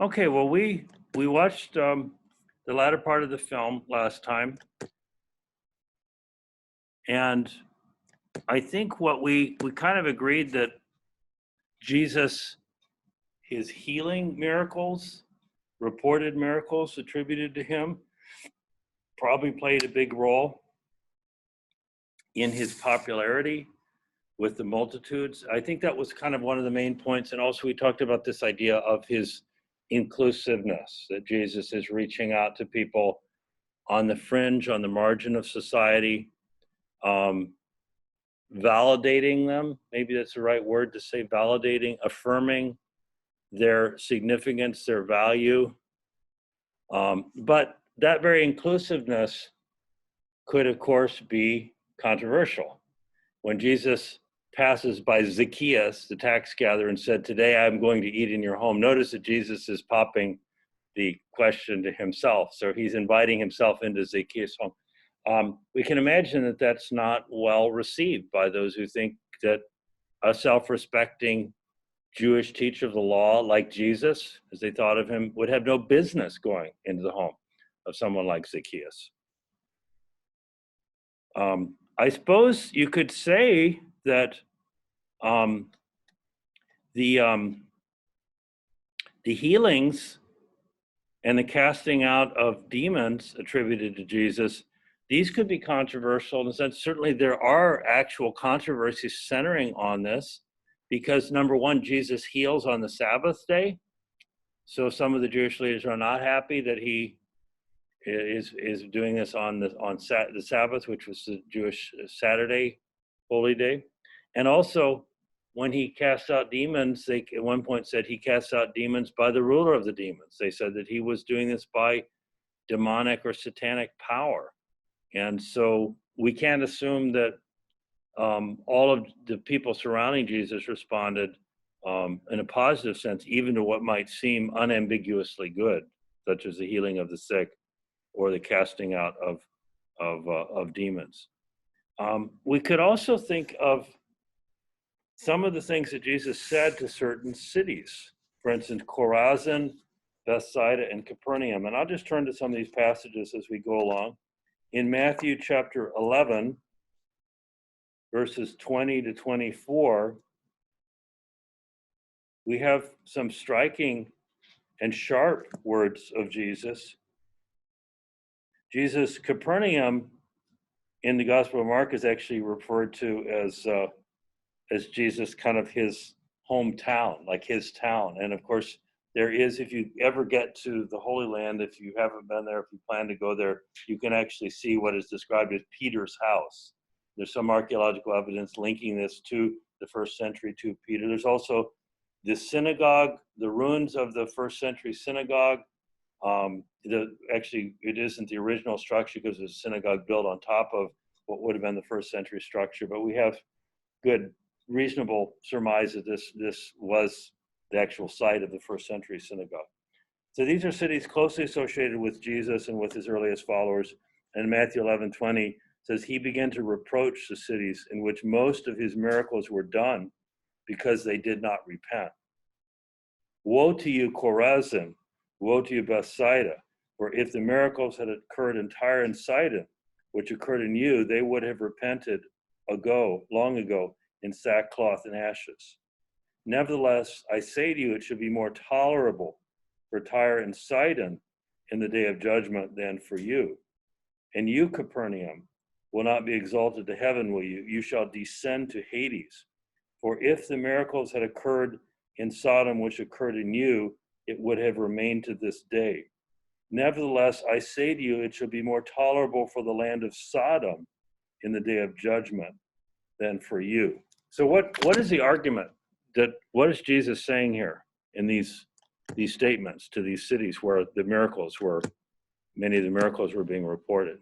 Okay, well, we watched the latter part of the film last time, and I think what we kind of agreed that Jesus, his healing miracles, reported miracles attributed to him, probably played a big role in his popularity with the multitudes. I think that was kind of one of the main points. And also we talked about this idea of his inclusiveness, that Jesus is reaching out to people on the fringe, on the margin of society, validating them. Maybe that's the right word to say, validating, affirming their significance, their value. But that very inclusiveness could, of course, be controversial. When Jesus passes by Zacchaeus, the tax gatherer, and said, "Today I'm going to eat in your home," notice that Jesus is popping the question to himself. So he's inviting himself into Zacchaeus' home. We can imagine that that's not well received by those who think that a self-respecting Jewish teacher of the law like Jesus, as they thought of him, would have no business going into the home of someone like Zacchaeus. I suppose you could say that the healings and the casting out of demons attributed to Jesus, these could be controversial in the sense, certainly there are actual controversies centering on this, because number one, Jesus heals on the Sabbath day. So some of the Jewish leaders are not happy that he is doing this on the Sabbath, which was the Jewish Saturday holy day. And also, when he casts out demons, they at one point said he casts out demons by the ruler of the demons. They said that he was doing this by demonic or satanic power. And so we can't assume that all of the people surrounding Jesus responded in a positive sense, even to what might seem unambiguously good, such as the healing of the sick or the casting out of demons. We could also think of some of the things that Jesus said to certain cities. For instance, Chorazin, Bethsaida, and Capernaum. And I'll just turn to some of these passages as we go along. In Matthew chapter 11, verses 20 to 24, we have some striking and sharp words of Jesus. Jesus, Capernaum, in the Gospel of Mark, is actually referred to as Jesus, kind of his hometown, like his town. And of course, there is, if you ever get to the Holy Land, if you haven't been there, if you plan to go there, you can actually see what is described as Peter's house. There's some archaeological evidence linking this to the first century, to Peter. There's also the synagogue, the ruins of the first century synagogue. Actually, it isn't the original structure because it's a synagogue built on top of what would have been the first century structure, but we have good, reasonable surmise that this was the actual site of the first century synagogue. So these are cities closely associated with Jesus and with his earliest followers. And Matthew 11:20 says he began to reproach the cities in which most of his miracles were done because they did not repent. Woe to you, Chorazin! Woe to you, Bethsaida! For if the miracles had occurred in Tyre and Sidon, which occurred in you, they would have repented long ago, in sackcloth and ashes. Nevertheless, I say to you, it should be more tolerable for Tyre and Sidon in the day of judgment than for you. And you, Capernaum, will not be exalted to heaven, will you? You shall descend to Hades. For if the miracles had occurred in Sodom, which occurred in you, it would have remained to this day. Nevertheless, I say to you, it shall be more tolerable for the land of Sodom in the day of judgment than for you. So what is the argument? What is Jesus saying here in these statements to these cities where many of the miracles were being reported?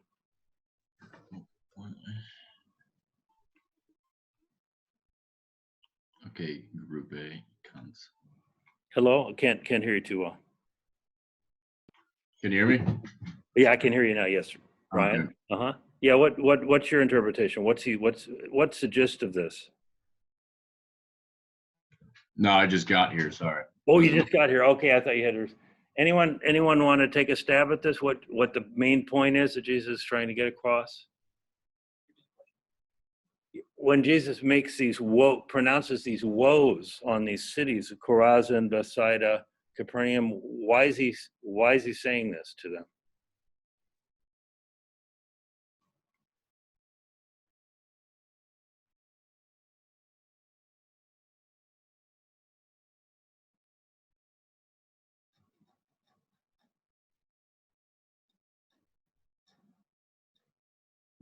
Okay, group A comes. Hello, I can't hear you too well. Can you hear me? Yeah, I can hear you now. Yes, Ryan. Okay. Yeah. What's your interpretation? What's the gist of this? No, I just got here. Sorry. Oh, you just got here. Okay, I thought you had. Anyone want to take a stab at this? What the main point is that Jesus is trying to get across? When Jesus makes these pronounces these woes on these cities, Chorazin, Bethsaida, Capernaum, why is he saying this to them?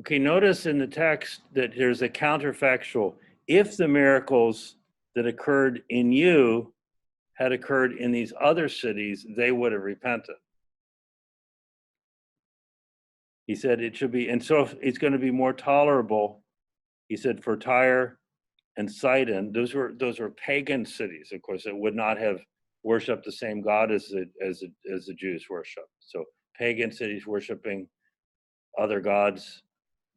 Okay, notice in the text that there's a counterfactual. If the miracles that occurred in you had occurred in these other cities, they would have repented. He said it should be, and so it's going to be more tolerable. He said for Tyre and Sidon, those were pagan cities, of course, that would not have worshipped the same God as the Jews worship. So pagan cities worshiping other gods.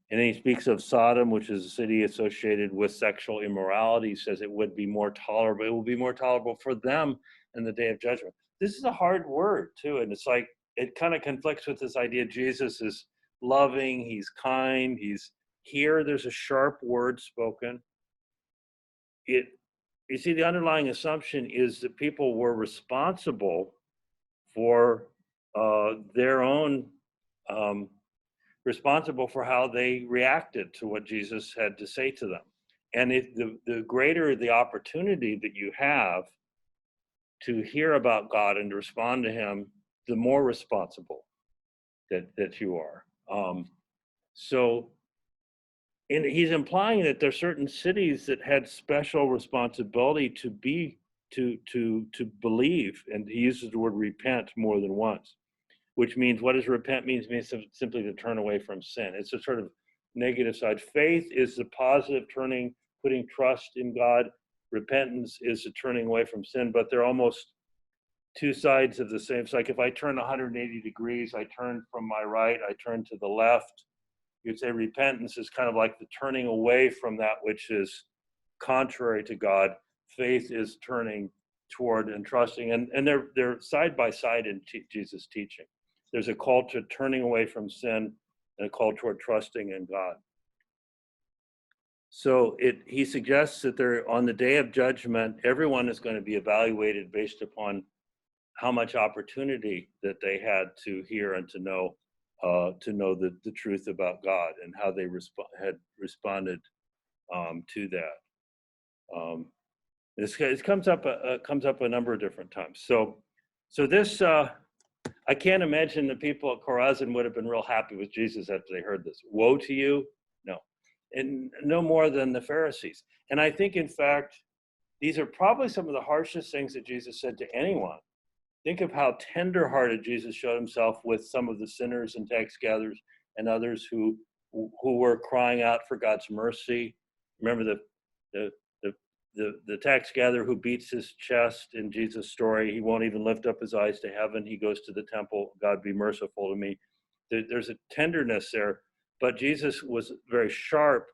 And then he speaks of Sodom, which is a city associated with sexual immorality. He says it would be more tolerable. It will be more tolerable for them in the day of judgment. This is a hard word, too. And it's like, it kind of conflicts with this idea Jesus is loving, he's kind, he's here. There's a sharp word spoken. You see, the underlying assumption is that people were responsible for their own responsible for how they reacted to what Jesus had to say to them. And if the greater the opportunity that you have to hear about God and to respond to him, the more responsible that you are. And he's implying that there are certain cities that had special responsibility to believe, and he uses the word repent more than once. Which means, what does repent mean? It means simply to turn away from sin. It's a sort of negative side. Faith is the positive turning, putting trust in God. Repentance is the turning away from sin, but they're almost two sides of the same. It's like if I turn 180 degrees, I turn from my right, I turn to the left. You'd say repentance is kind of like the turning away from that which is contrary to God. Faith is turning toward and trusting, and they're side by side in Jesus' teaching. There's a call to turning away from sin and a call toward trusting in God. So he suggests that on the day of judgment, everyone is going to be evaluated based upon how much opportunity that they had to hear and to know the truth about God and how they had responded to that. This comes up a number of different times. So this. I can't imagine the people at Chorazin would have been real happy with Jesus after they heard this. Woe to you? No. And no more than the Pharisees. And I think, in fact, these are probably some of the harshest things that Jesus said to anyone. Think of how tenderhearted Jesus showed himself with some of the sinners and tax gatherers and others who were crying out for God's mercy. Remember the tax gatherer who beats his chest in Jesus' story. He won't even lift up his eyes to heaven. He goes to the temple. God, be merciful to me. There's a tenderness there, but Jesus was very sharp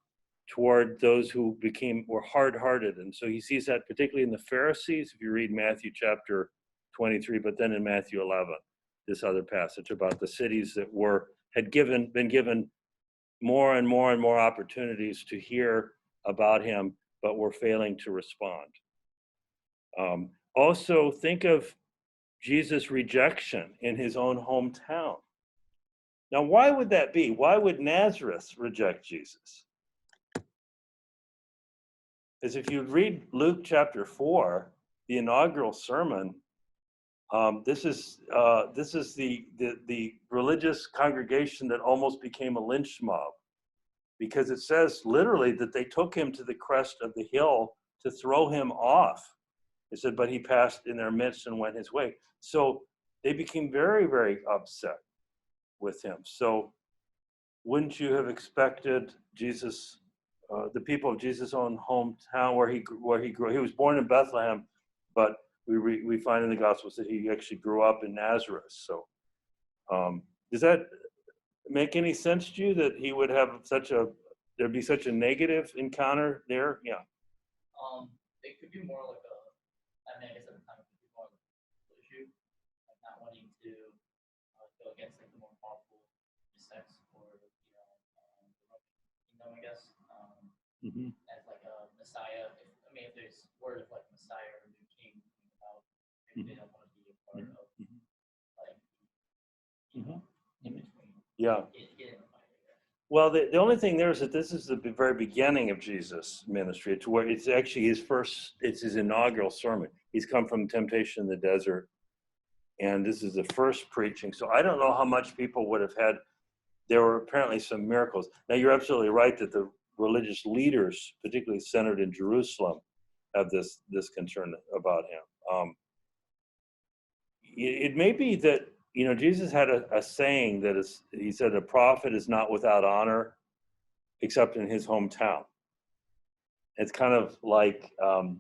toward those who were hard-hearted. And so he sees that particularly in the Pharisees, if you read Matthew chapter 23, but then in Matthew 11, this other passage about the cities that had been given more and more and more opportunities to hear about him, but were failing to respond. Also, think of Jesus' rejection in his own hometown. Now, why would that be? Why would Nazareth reject Jesus? As if you read Luke chapter 4, the inaugural sermon, this is the religious congregation that almost became a lynch mob, because it says literally that they took him to the crest of the hill to throw him off. It said, but he passed in their midst and went his way. So they became very, very upset with him. So wouldn't you have expected Jesus, the people of Jesus' own hometown where he grew? He was born in Bethlehem, but we find in the Gospels that he actually grew up in Nazareth. So does that make any sense to you, that he would have there'd be such a negative encounter there? Yeah. It could be more like I guess at the time it could be more like an issue. not wanting to go against like the more powerful sects or the Roman kingdom, I guess, as like a Messiah. If there's word of like Messiah or new king about, maybe they don't want to be a part of like in between. Yeah. Well, the only thing there is that this is the very beginning of Jesus' ministry. It's where it's actually it's his inaugural sermon. He's come from temptation in the desert, and this is the first preaching. So I don't know how much people would have had. There were apparently some miracles. Now, you're absolutely right that the religious leaders, particularly centered in Jerusalem, have this concern about him. It may be that, Jesus had a saying that he said, a prophet is not without honor except in his hometown. It's kind of like, I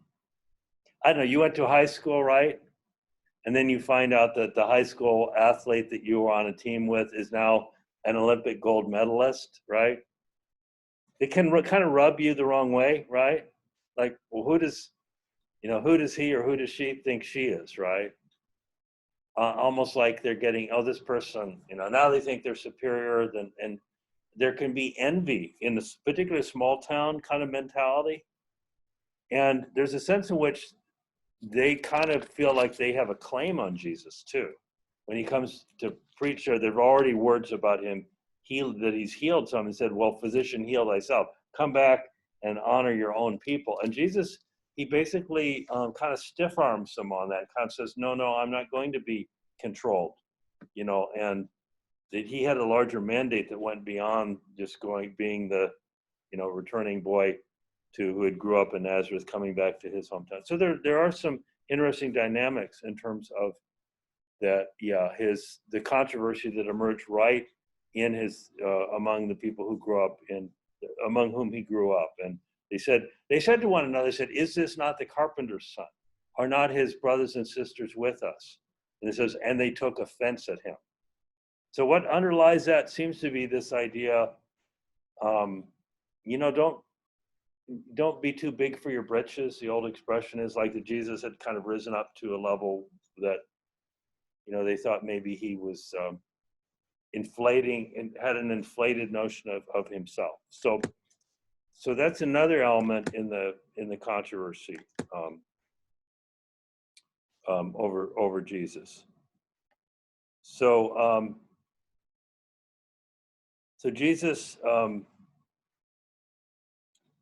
don't know, you went to high school, right? And then you find out that the high school athlete that you were on a team with is now an Olympic gold medalist, right? It can kind of rub you the wrong way, right? Like, well, who does he or who does she think she is, right? Almost like they're getting, this person, now they think they're superior and there can be envy in this particular small town kind of mentality. And there's a sense in which they kind of feel like they have a claim on Jesus too. When he comes to preach there, there are already words about him that he's healed some. He said, well, physician, heal thyself. Come back and honor your own people. And Jesus, he basically kind of stiff arms them on that, kind of says, no, I'm not going to be controlled, and that he had a larger mandate that went beyond just being the, returning boy who had grew up in Nazareth, coming back to his hometown. So there are some interesting dynamics in terms of that, the controversy that emerged right in his, among the people who grew up among whom he grew up. And they said to one another, is this not the carpenter's son? Are not his brothers and sisters with us? And it says, and they took offense at him. So what underlies that seems to be this idea, don't be too big for your britches. The old expression is like that Jesus had kind of risen up to a level that, they thought maybe he was inflating and had an inflated notion of himself. So that's another element in the controversy over Jesus. So Jesus.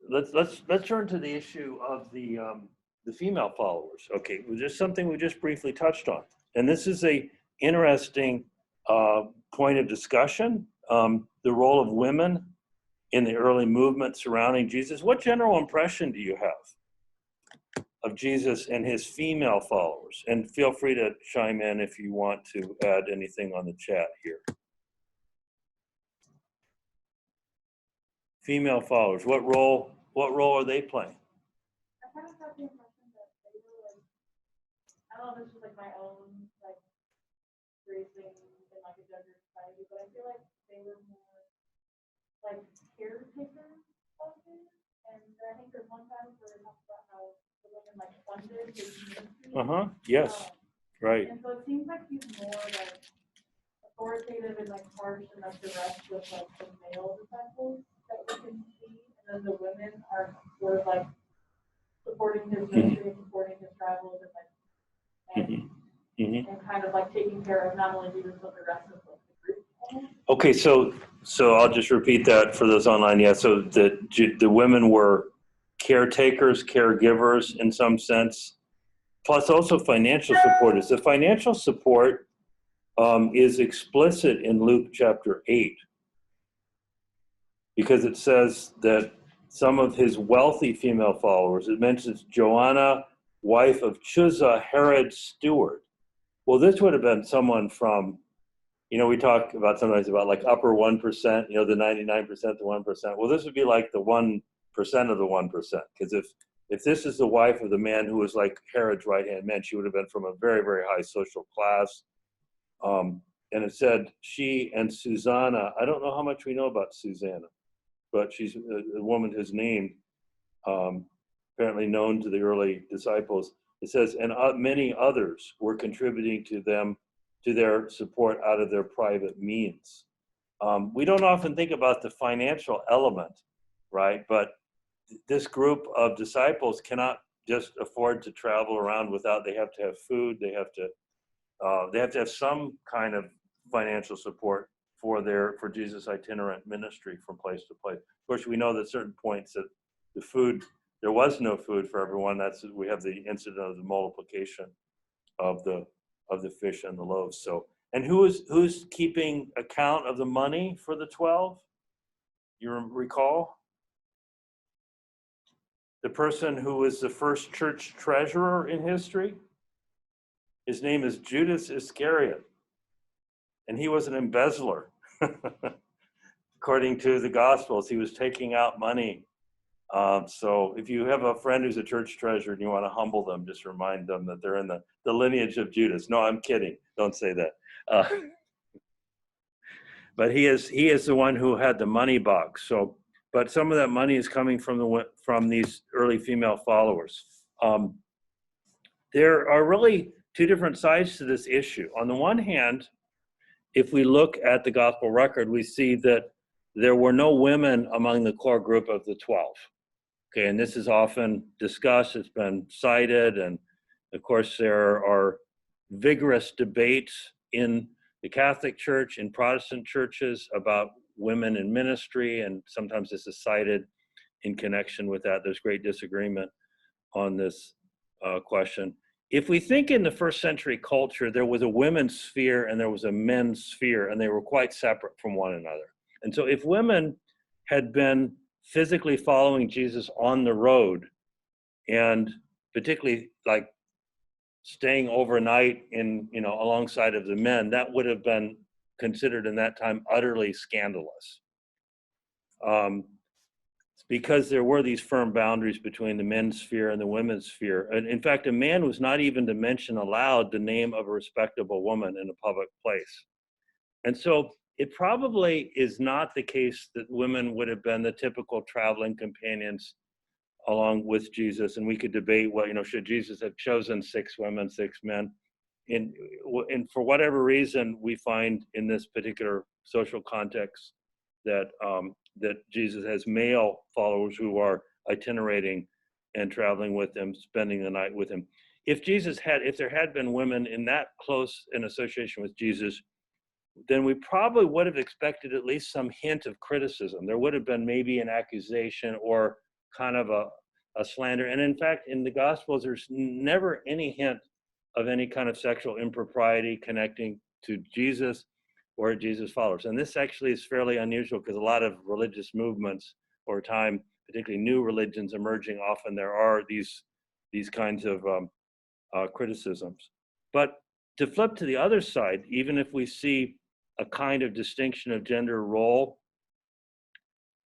Let's turn to the issue of the female followers. Okay, there's something we just briefly touched on, and this is a interesting point of discussion. The role of women in the early movement surrounding Jesus. What general impression do you have of Jesus and his female followers? And feel free to chime in if you want to add anything on the chat here. Female followers, what role are they playing? I kind of got the impression that they were like, I don't know if this was like my own like raising in like a gender society, but I feel like they were more like caretakers of it. And I think there's one time where they talked about how the women like funded his ministry. Yes. Right. And so it seems like he's more like authoritative and like harsh and like direct with like the male disciples that we can see, and then the women are sort of like supporting his ministry and supporting his travels and and kind of like taking care of not only Jesus but the rest of the group. Okay, so I'll just repeat that for those online. Yeah, so the women were caretakers, caregivers in some sense, plus also financial supporters. The financial support is explicit in Luke chapter 8, because it says that some of his wealthy female followers, it mentions Joanna, wife of Chuza, Herod's steward. Well, this would have been someone from, we talk about sometimes about like upper 1%, the 99%, the 1%. Well, this would be like the 1% of the 1%, because if this is the wife of the man who was like Herod's right-hand man, she would have been from a very, very high social class. And it said she and Susanna, I don't know how much we know about Susanna, but she's a woman whose name apparently known to the early disciples. It says, and many others were contributing to them to their support out of their private means. We don't often think about the financial element, right? But this group of disciples cannot just afford to travel around without, they have to have food, they have to have some kind of financial support for Jesus' itinerant ministry from place to place. Of course, we know that certain points that the food, there was no food for everyone. We have the incident of the multiplication of the fish and the loaves. So, and who's keeping account of the money for the 12? You recall? The person who was the first church treasurer in history? His name is Judas Iscariot, and he was an embezzler. According to the Gospels, he was taking out money. So if you have a friend who's a church treasurer and you want to humble them, just remind them that they're in the lineage of Judas. No, I'm kidding. Don't say that. But he is the one who had the money box. So, but some of that money is coming from these early female followers. There are really two different sides to this issue. On the one hand, if we look at the gospel record, we see that there were no women among the core group of the 12. Okay, and this is often discussed, it's been cited, and of course there are vigorous debates in the Catholic Church, in Protestant churches about women in ministry, and sometimes this is cited in connection with that. There's great disagreement on this question. If we think in the first century culture, there was a women's sphere and there was a men's sphere, and they were quite separate from one another. And so if women had been physically following Jesus on the road, and particularly like staying overnight alongside of the men, that would have been considered in that time utterly scandalous. Because there were these firm boundaries between the men's sphere and the women's sphere. And in fact, a man was not even to mention aloud the name of a respectable woman in a public place. And so it probably is not the case that women would have been the typical traveling companions along with Jesus. And we could debate, should Jesus have chosen 6 women, 6 men? And for whatever reason, we find in this particular social context that Jesus has male followers who are itinerating and traveling with him, spending the night with him. If there had been women in that close in association with Jesus, then we probably would have expected at least some hint of criticism. There would have been maybe an accusation or kind of a slander. And in fact, in the Gospels, there's never any hint of any kind of sexual impropriety connecting to Jesus or Jesus' followers. And this actually is fairly unusual because a lot of religious movements over time, particularly new religions emerging, often there are these kinds of criticisms. But to flip to the other side, even if we see a kind of distinction of gender role,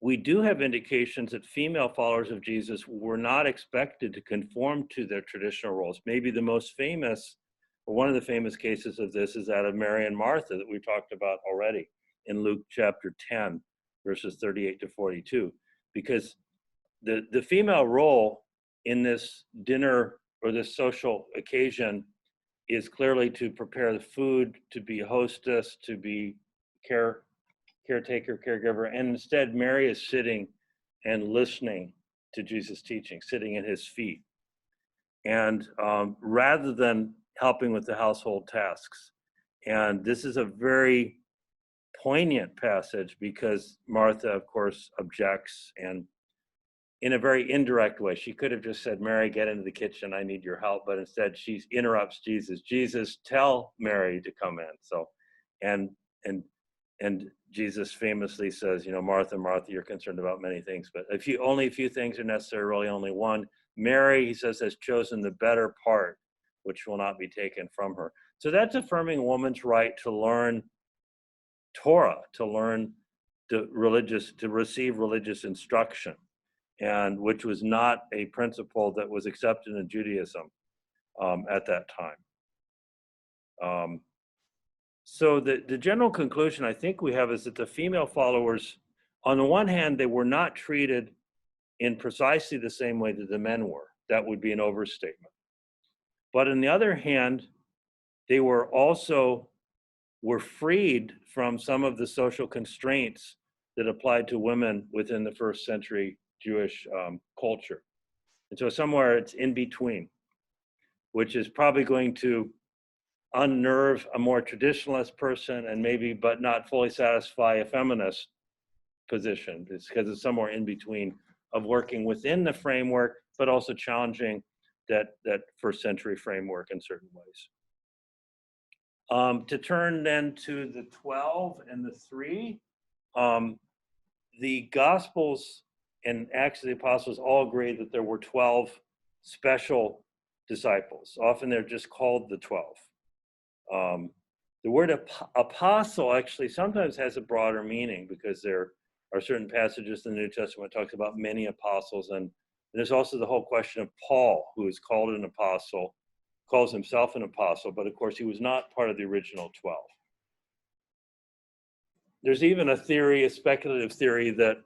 we do have indications that female followers of Jesus were not expected to conform to their traditional roles. Maybe the most famous, or one of the famous cases of this, is that of Mary and Martha that we talked about already in Luke chapter 10, verses 38 to 42. Because the female role in this dinner or this social occasion is clearly to prepare the food, to be hostess, to be caretaker, caregiver, and instead Mary is sitting and listening to Jesus' teaching, sitting at his feet, and rather than helping with the household tasks. And this is a very poignant passage because Martha, of course, objects, and in a very indirect way. She could have just said, Mary, get into the kitchen, I need your help. But instead she interrupts Jesus. Jesus, tell Mary to come in. So, and Jesus famously says, Martha, Martha, you're concerned about many things, but only a few things are necessary, really only one. Mary, he says, has chosen the better part, which will not be taken from her. So that's affirming a woman's right to learn Torah, to learn to receive religious instruction, and which was not a principle that was accepted in Judaism at that time. So the general conclusion I think we have is that the female followers, on the one hand, they were not treated in precisely the same way that the men were. That would be an overstatement. But on the other hand, they were also were freed from some of the social constraints that applied to women within the first century Jewish culture. And so somewhere it's in between, which is probably going to unnerve a more traditionalist person and maybe, but not fully satisfy a feminist position. It's because it's somewhere in between of working within the framework, but also challenging that first century framework in certain ways. To turn then to the 12 and the 3, the Gospels and Acts of the Apostles all agree that there were 12 special disciples. Often they're just called the 12. The word apostle actually sometimes has a broader meaning because there are certain passages in the New Testament that talks about many apostles, and there's also the whole question of Paul, who is called an apostle, calls himself an apostle, but of course he was not part of the original 12. There's even a theory, a speculative theory, that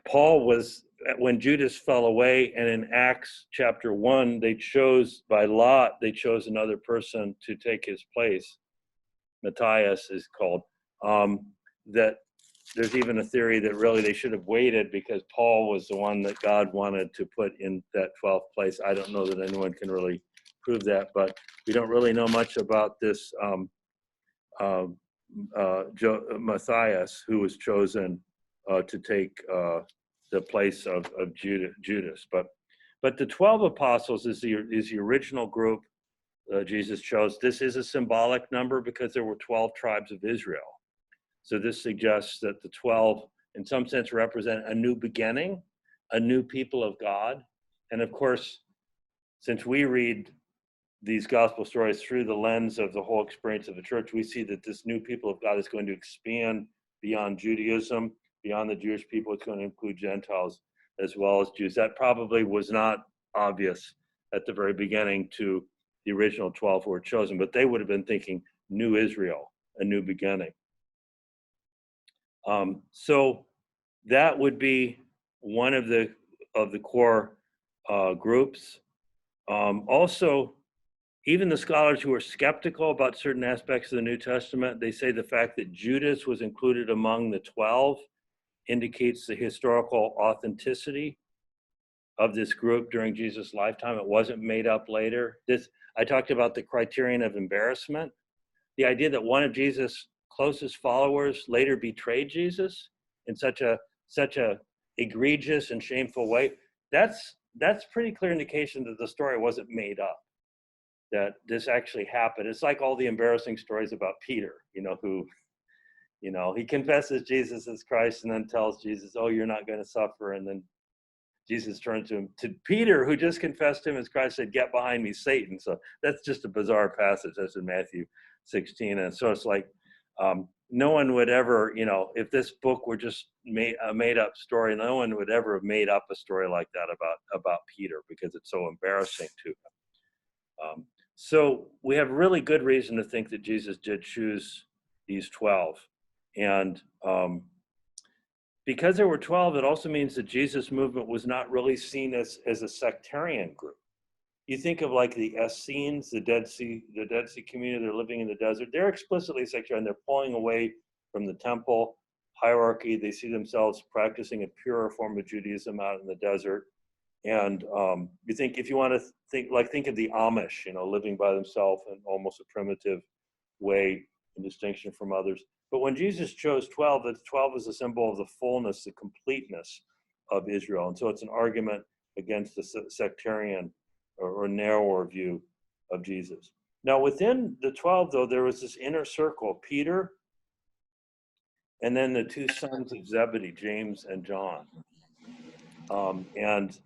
Paul was, when Judas fell away, and in Acts chapter 1, they chose by lot, they chose another person to take his place. Matthias is called. That there's even a theory that really they should have waited because Paul was the one that God wanted to put in that 12th place. I don't know that anyone can really prove that, but we don't really know much about this Matthias, who was chosen to take the place of Judas. But the 12 apostles is the original group Jesus chose. This is a symbolic number because there were 12 tribes of Israel. So this suggests that the 12, in some sense, represent a new beginning, a new people of God. And of course, since we read these gospel stories through the lens of the whole experience of the church, we see that this new people of God is going to expand beyond Judaism, beyond the Jewish people. It's going to include Gentiles as well as Jews. That probably was not obvious at the very beginning to the original 12 who were chosen, but they would have been thinking new Israel, a new beginning. So that would be one of the core groups. Also, even the scholars who are skeptical about certain aspects of the New Testament, they say the fact that Judas was included among the 12 indicates the historical authenticity of this group during Jesus' lifetime. It wasn't made up later. I talked about the criterion of embarrassment. The idea that one of Jesus' closest followers later betrayed Jesus in such a egregious and shameful way, that's pretty clear indication that the story wasn't made up, that this actually happened. It's like all the embarrassing stories about Peter, who, he confesses Jesus as Christ and then tells Jesus, oh, you're not going to suffer. And then Jesus turned to Peter, who just confessed him as Christ, said, get behind me, Satan. So that's just a bizarre passage. That's in Matthew 16. And so it's like, no one would ever, if this book were just a made up story, no one would ever have made up a story like that about Peter because it's so embarrassing to him. So we have really good reason to think that Jesus did choose these 12. And because there were 12, it also means that Jesus' movement was not really seen as a sectarian group. You think of like the Essenes, the Dead Sea community, they're living in the desert. They're explicitly sectarian. They're pulling away from the temple hierarchy. They see themselves practicing a purer form of Judaism out in the desert. And you think, if you want to think of the Amish, living by themselves in almost a primitive way in distinction from others. But when Jesus chose 12, the 12 is a symbol of the fullness, the completeness of Israel. And so it's an argument against the sectarian or narrower view of Jesus. Now, within the 12, though, there was this inner circle, Peter, and then the two sons of Zebedee, James and John. And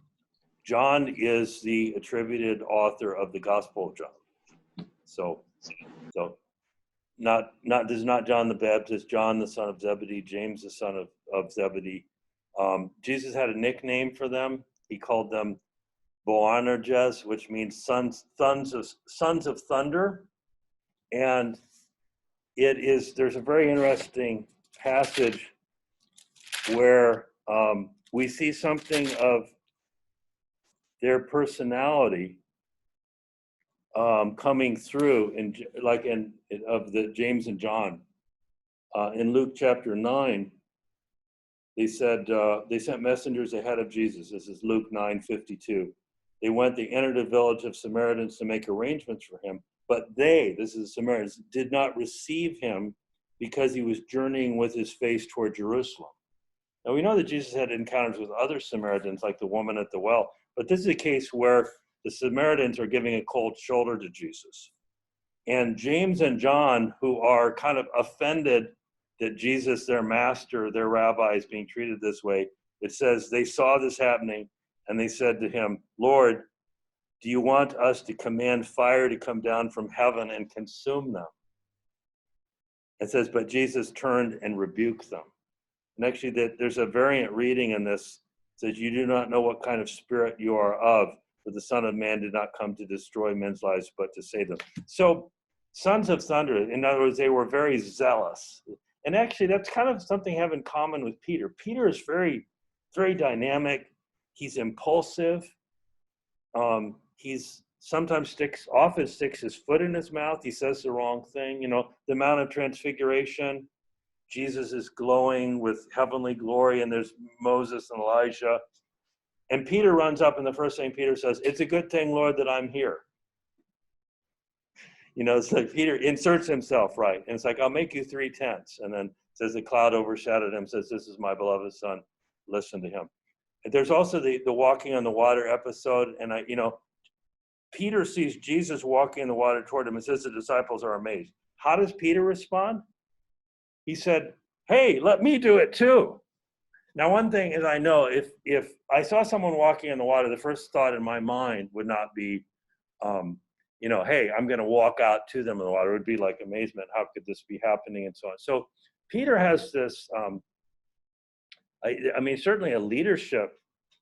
John is the attributed author of the Gospel of John. So this is not John the Baptist, John the son of Zebedee, James the son of Zebedee. Jesus had a nickname for them. He called them Boanerges, which means sons of thunder. And there's a very interesting passage where we see something of their personality coming through of the James and John. In Luke chapter 9, they said they sent messengers ahead of Jesus. This is Luke 9:52. They entered a village of Samaritans to make arrangements for him, but this is the Samaritans, did not receive him because he was journeying with his face toward Jerusalem. Now we know that Jesus had encounters with other Samaritans, like the woman at the well, but this is a case where the Samaritans are giving a cold shoulder to Jesus. And James and John, who are kind of offended that Jesus, their master, their rabbi, is being treated this way, it says they saw this happening and they said to him, Lord, do you want us to command fire to come down from heaven and consume them? It says, but Jesus turned and rebuked them. And actually, there's a variant reading in this. It says, you do not know what kind of spirit you are of, for the Son of Man did not come to destroy men's lives, but to save them. So, sons of thunder, in other words, they were very zealous. And actually, that's kind of something I have in common with Peter. Peter is very, very dynamic. He's impulsive. He's sometimes often sticks his foot in his mouth. He says the wrong thing. You know, the Mount of Transfiguration, Jesus is glowing with heavenly glory, and there's Moses and Elijah. And Peter runs up, and the first thing Peter says, it's a good thing, Lord, that I'm here. You know, it's like Peter inserts himself, right? And it's like, I'll make you 3 tents. And then says the cloud overshadowed him, says, this is my beloved son, listen to him. And there's also the walking on the water episode. And Peter sees Jesus walking in the water toward him and says the disciples are amazed. How does Peter respond? He said, hey, let me do it too. Now, one thing is I know if I saw someone walking in the water, the first thought in my mind would not be, hey, I'm going to walk out to them in the water. It would be like amazement. How could this be happening? And so on. So Peter has this, certainly a leadership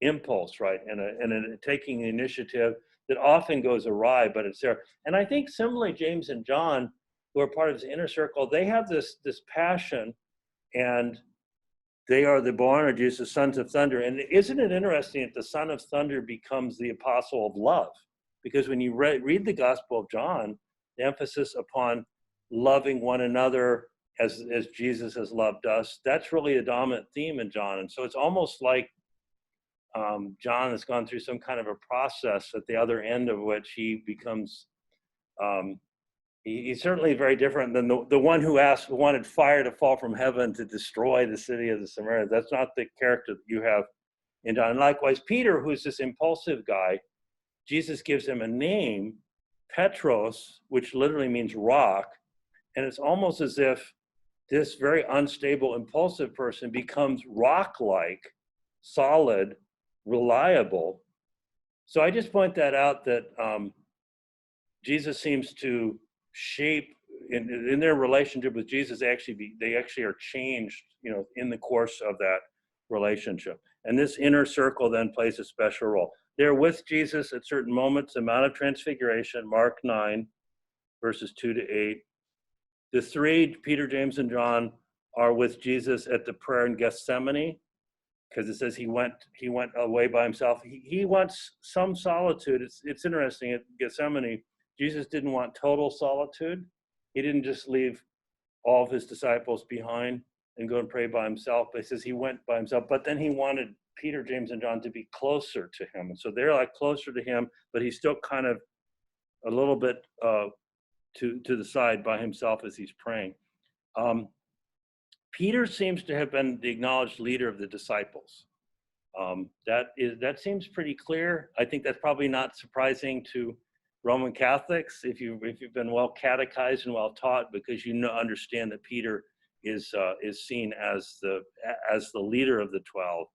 impulse, right? And a taking the initiative that often goes awry, but it's there. And I think similarly, James and John, who are part of his inner circle, they have this passion, and they are the Boanerges, the sons of thunder. And isn't it interesting that the son of thunder becomes the apostle of love? Because when you read the Gospel of John, the emphasis upon loving one another as Jesus has loved us, that's really a dominant theme in John. And so it's almost like John has gone through some kind of a process at the other end of which he becomes, he's certainly very different than the one who wanted fire to fall from heaven to destroy the city of the Samaritans. That's not the character that you have in John. And likewise, Peter, who's this impulsive guy, Jesus gives him a name, Petros, which literally means rock. And it's almost as if this very unstable, impulsive person becomes rock-like, solid, reliable. So I just point that out, that Jesus seems to shape in their relationship with Jesus. They actually are changed, in the course of that relationship. And this inner circle then plays a special role. They're with Jesus at certain moments, the Mount of Transfiguration, Mark 9, verses 2-8. The 3, Peter, James, and John, are with Jesus at the prayer in Gethsemane, because it says he went away by himself. He wants some solitude. It's interesting, at Gethsemane, Jesus didn't want total solitude. He didn't just leave all of his disciples behind and go and pray by himself. But it says he went by himself, but then he wanted Peter, James, and John to be closer to him. And so they're like closer to him, but he's still kind of a little bit to the side by himself as he's praying. Peter seems to have been the acknowledged leader of the disciples. That seems pretty clear. I think that's probably not surprising to Roman Catholics if you've been well catechized and well taught, because understand that Peter is seen as the leader of the 12.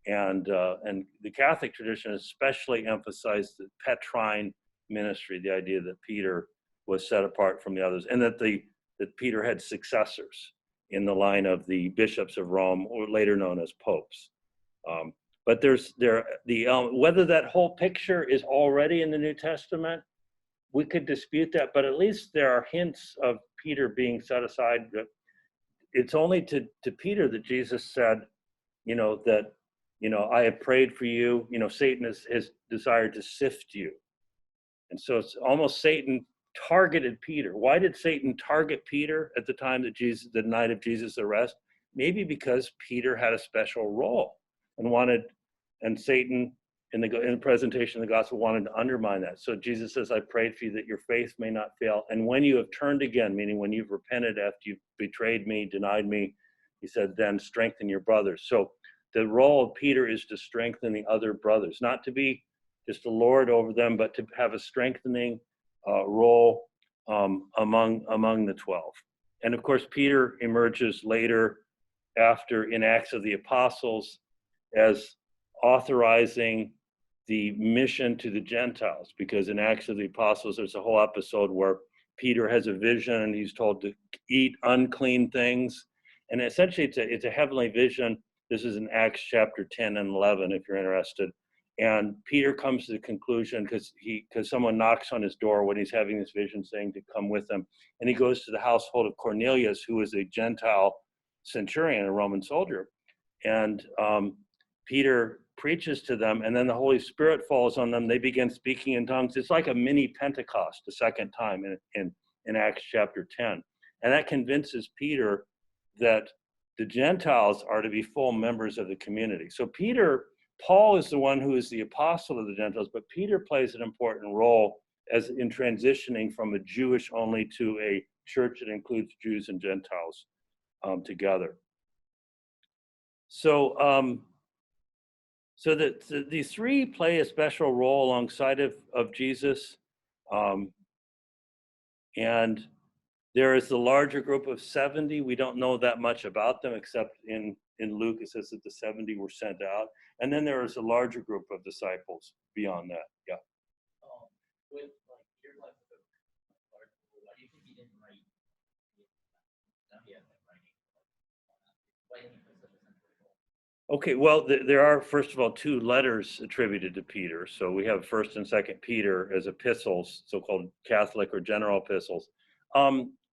And the Catholic tradition especially emphasized the Petrine ministry, the idea that Peter was set apart from the others, and that Peter had successors in the line of the bishops of Rome, or later known as popes. But whether that whole picture is already in the New Testament, we could dispute that, but at least there are hints of Peter being set aside. It's only to Peter that Jesus said, that I have prayed for you. Satan has desired to sift you. And so it's almost Satan targeted Peter. Why did Satan target Peter at the time that the night of Jesus' arrest? Maybe because Peter had a special role and Satan in the presentation of the gospel wanted to undermine that. So Jesus says, I prayed for you that your faith may not fail. And when you have turned again, meaning when you've repented after you've betrayed me, denied me, he said, then strengthen your brothers. So the role of Peter is to strengthen the other brothers, not to be just a lord over them, but to have a strengthening role among the 12. And of course, Peter emerges later after in Acts of the Apostles as authorizing the mission to the Gentiles, because in Acts of the Apostles, there's a whole episode where Peter has a vision and he's told to eat unclean things. And essentially it's a heavenly vision. This is in Acts chapter 10 and 11, if you're interested. And Peter comes to the conclusion because someone knocks on his door when he's having this vision saying to come with him. And he goes to the household of Cornelius, who is a Gentile centurion, a Roman soldier. And Peter preaches to them, and then the Holy Spirit falls on them. They begin speaking in tongues. It's like a mini Pentecost, the second time in Acts chapter 10. And that convinces Peter that the Gentiles are to be full members of the community. So Paul is the one who is the apostle of the Gentiles, but Peter plays an important role as in transitioning from a Jewish only to a church that includes Jews and Gentiles together. So these three play a special role alongside of Jesus. And there is the larger group of 70. We don't know that much about them, except in Luke, it says that the 70 were sent out. And then there is a larger group of disciples beyond that. Yeah. With like your life, why do you think he didn't write? Why didn't he put such a central role? Okay, well, there are, first of all, 2 letters attributed to Peter. So we have 1st and 2nd Peter as epistles, so-called Catholic or general epistles.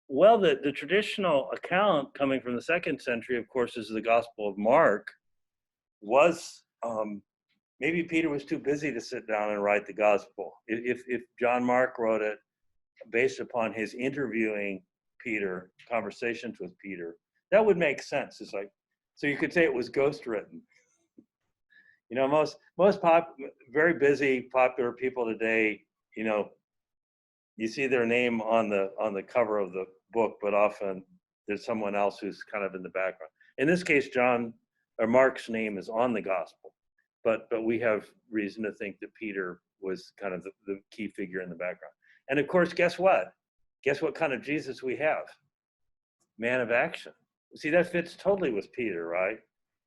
Well, the traditional account coming from the 2nd century, of course, is the Gospel of Mark. Was maybe Peter was too busy to sit down and write the Gospel. If John Mark wrote it based upon his interviewing Peter, conversations with Peter, that would make sense. It's like, so you could say it was ghost written. You know, most very busy, popular people today, you know, you see their name on the cover of the book, but often there's someone else who's kind of in the background. In this case, Mark's name is on the gospel, but we have reason to think that Peter was kind of the key figure in the background. And of course, guess what? Guess what kind of Jesus we have? Man of action. See, that fits totally with Peter, right?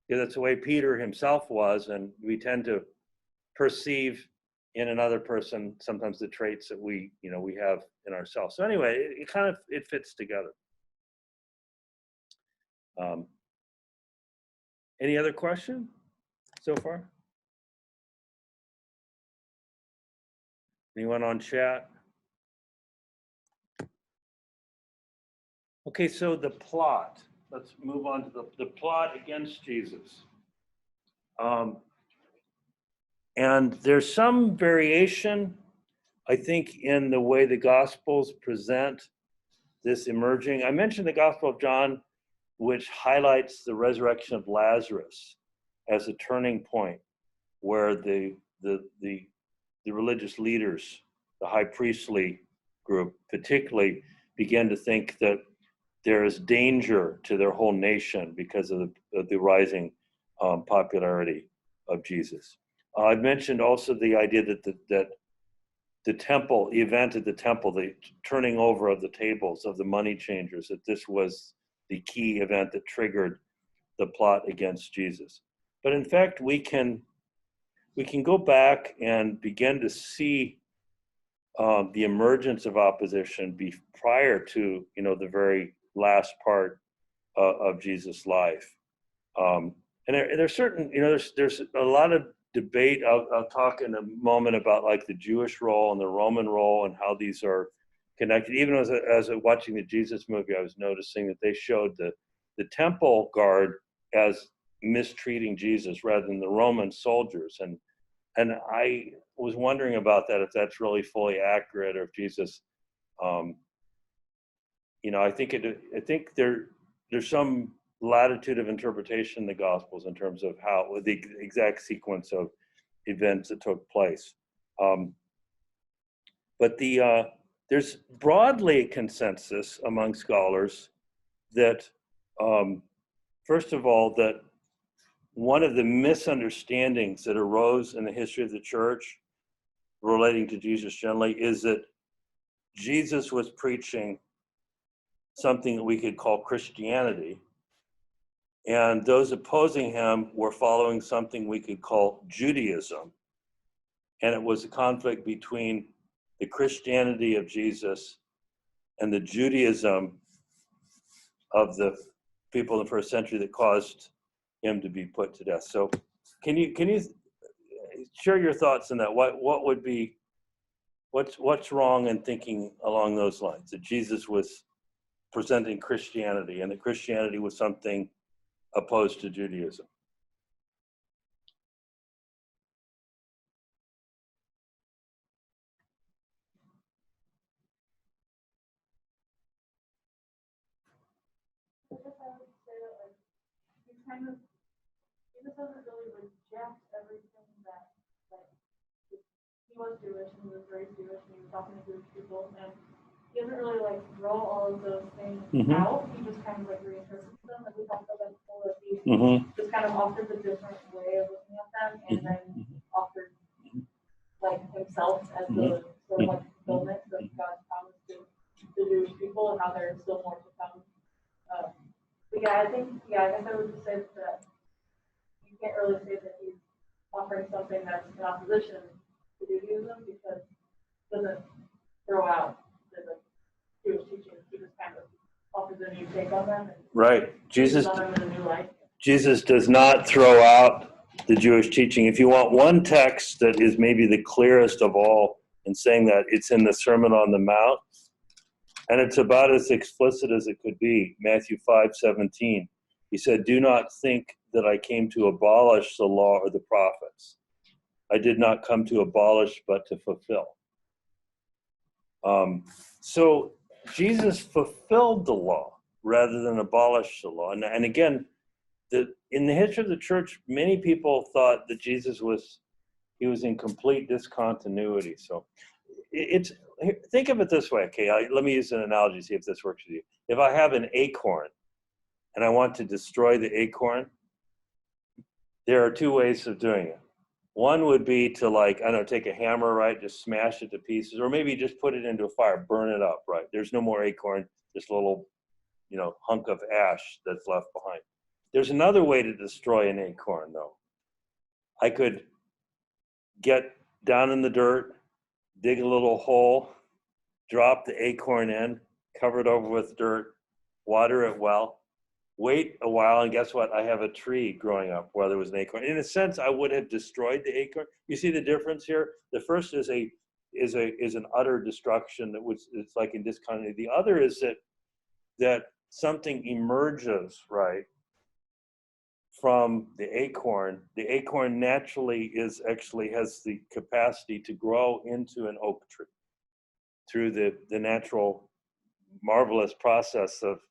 Because that's the way Peter himself was, and we tend to perceive in another person sometimes the traits that we have in ourselves. So anyway, it fits together. Any other question so far? Anyone on chat? Okay, so the plot. Let's move on to the plot against Jesus. And there's some variation, I think, in the way the Gospels present this emerging. I mentioned the Gospel of John, which highlights the resurrection of Lazarus as a turning point, where the religious leaders, the high priestly group particularly, began to think that there is danger to their whole nation because of the rising popularity of Jesus. I've mentioned also the idea that the temple, the event at the temple, the turning over of the tables of the money changers, that this was the key event that triggered the plot against Jesus. But in fact, we can go back and begin to see the emergence of opposition prior to the very last part of Jesus' life. And there's certain, there's a lot of debate. I'll talk in a moment about like the Jewish role and the Roman role and how these are connected. Even as I was watching the Jesus movie, I was noticing that they showed the temple guard as mistreating Jesus rather than the Roman soldiers. And was wondering about that, if that's really fully accurate, or if Jesus, I think there's some latitude of interpretation in the Gospels in terms of how the exact sequence of events that took place. But there's broadly a consensus among scholars that, first of all, that one of the misunderstandings that arose in the history of the church relating to Jesus generally is that Jesus was preaching something that we could call Christianity, and those opposing him were following something we could call Judaism. And it was a conflict between the Christianity of Jesus and the Judaism of the people in the first century that caused him to be put to death. So can you share your thoughts on that? What would be, what's wrong in thinking along those lines, that Jesus was presenting Christianity and that Christianity was something opposed to Judaism? I guess I would say that, like, Jesus doesn't really reject everything that, like, he was Jewish and he was raised Jewish and he was talking to Jewish people, and he doesn't really, like, throw all of those things out. He just kind of, like, reinterprets them, and we also, like, feel that he just kind of offered a different way of looking at them, and then offered, like, himself as the sort of, like, fulfillment of God's promise to the Jewish people, and how there's still more to come. But I guess I would just say that you can't really say that he's offering something that's in opposition to Judaism, because it doesn't throw out the Jewish teachings. He just kind of offers a new take on them. And right. Jesus on them in a new light. Jesus does not throw out the Jewish teaching. If you want one text that is maybe the clearest of all in saying that, it's in the Sermon on the Mount. And it's about as explicit as it could be. Matthew 5:17. He said, "Do not think that I came to abolish the law or the prophets. I did not come to abolish, but to fulfill." So Jesus fulfilled the law rather than abolish the law. And again, in the history of the church, many people thought that Jesus was in complete discontinuity. So think of it this way, okay? Let me use an analogy, see if this works with you. If I have an acorn and I want to destroy the acorn, there are two ways of doing it. One would be to, like, I don't know, take a hammer, right, just smash it to pieces, or maybe just put it into a fire, burn it up, right? There's no more acorn, this little, hunk of ash that's left behind. There's another way to destroy an acorn, though. I could get down in the dirt, dig a little hole, drop the acorn in, cover it over with dirt, water it well, wait a while, and guess what? I have a tree growing up where there was an acorn. In a sense, I would have destroyed the acorn. You see the difference here? The first is an utter destruction it's like in discontinuity. The other is that something emerges, right, from the acorn. The acorn naturally has the capacity to grow into an oak tree through the natural marvelous process of,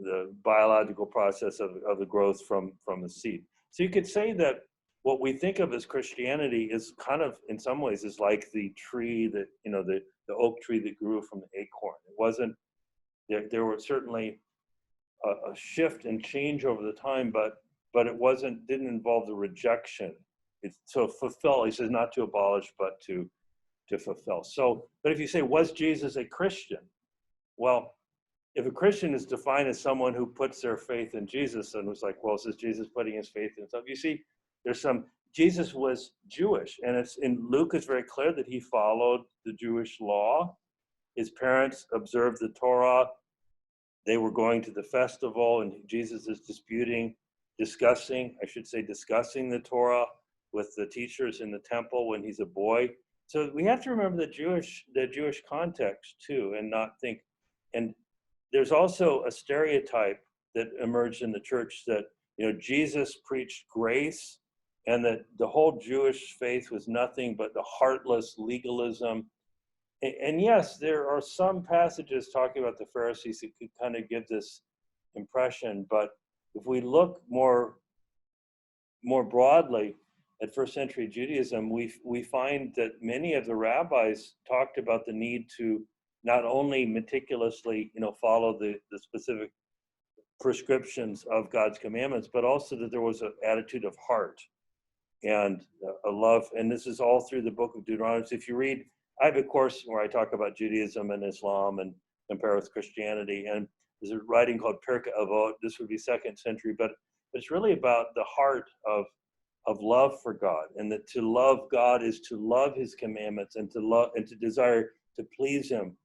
the biological process of the growth from the seed. So you could say that what we think of as Christianity is kind of, in some ways, is like the tree that, the oak tree that grew from the acorn. It wasn't, there were certainly a shift and change over the time, but it didn't involve the rejection. It's to fulfill, he says, not to abolish, but to fulfill. So, but if you say, was Jesus a Christian? Well, if a Christian is defined as someone who puts their faith in Jesus, and was like, well, is Jesus putting his faith in himself? You see, Jesus was Jewish, and it's in Luke, it's very clear that he followed the Jewish law. His parents observed the Torah. They were going to the festival, and Jesus is discussing the Torah with the teachers in the temple when he's a boy. So we have to remember the Jewish context too, and not think. And there's also a stereotype that emerged in the church that Jesus preached grace and that the whole Jewish faith was nothing but the heartless legalism. And yes, there are some passages talking about the Pharisees that could kind of give this impression, but if we look more broadly at first century Judaism, we find that many of the rabbis talked about the need to not only meticulously, follow the specific prescriptions of God's commandments, but also that there was an attitude of heart and a love. And this is all through the book of Deuteronomy. So if you read, I have a course where I talk about Judaism and Islam and compare with Christianity. And there's a writing called Pirkei Avot. This would be 2nd century, but it's really about the heart of love for God, and that to love God is to love his commandments and to love and to desire to please him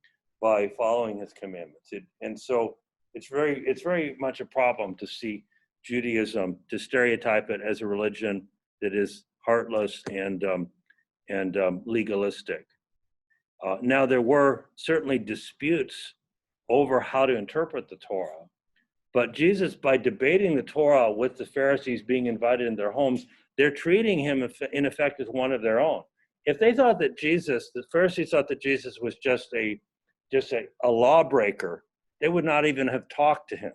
by following his commandments. And so it's very much a problem to see Judaism, to stereotype it as a religion that is heartless and legalistic. Now, there were certainly disputes over how to interpret the Torah, but Jesus, by debating the Torah with the Pharisees being invited in their homes, they're treating him in effect as one of their own. If they thought that the Pharisees thought that Jesus was just a lawbreaker, they would not even have talked to him.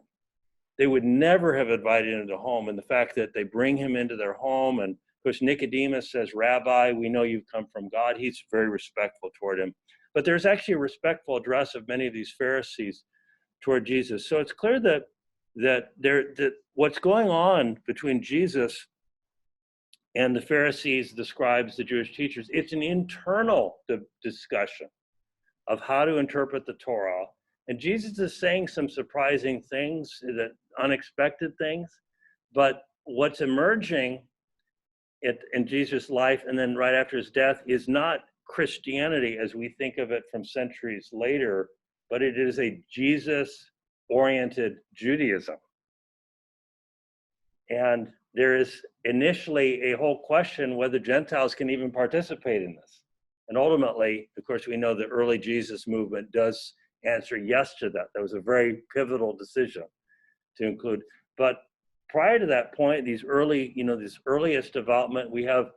They would never have invited him into home. And the fact that they bring him into their home, and of course Nicodemus says, "Rabbi, we know you've come from God." He's very respectful toward him. But there's actually a respectful address of many of these Pharisees toward Jesus. So it's clear that what's going on between Jesus and the Pharisees, the scribes, the Jewish teachers, it's an internal discussion of how to interpret the Torah. And Jesus is saying some surprising things, unexpected things. But what's emerging in Jesus' life and then right after his death is not Christianity as we think of it from centuries later, but it is a Jesus-oriented Judaism. And there is initially a whole question whether Gentiles can even participate in this. And ultimately, of course, we know the early Jesus movement does answer yes to that. That was a very pivotal decision to include. But prior to that point, this earliest development, we have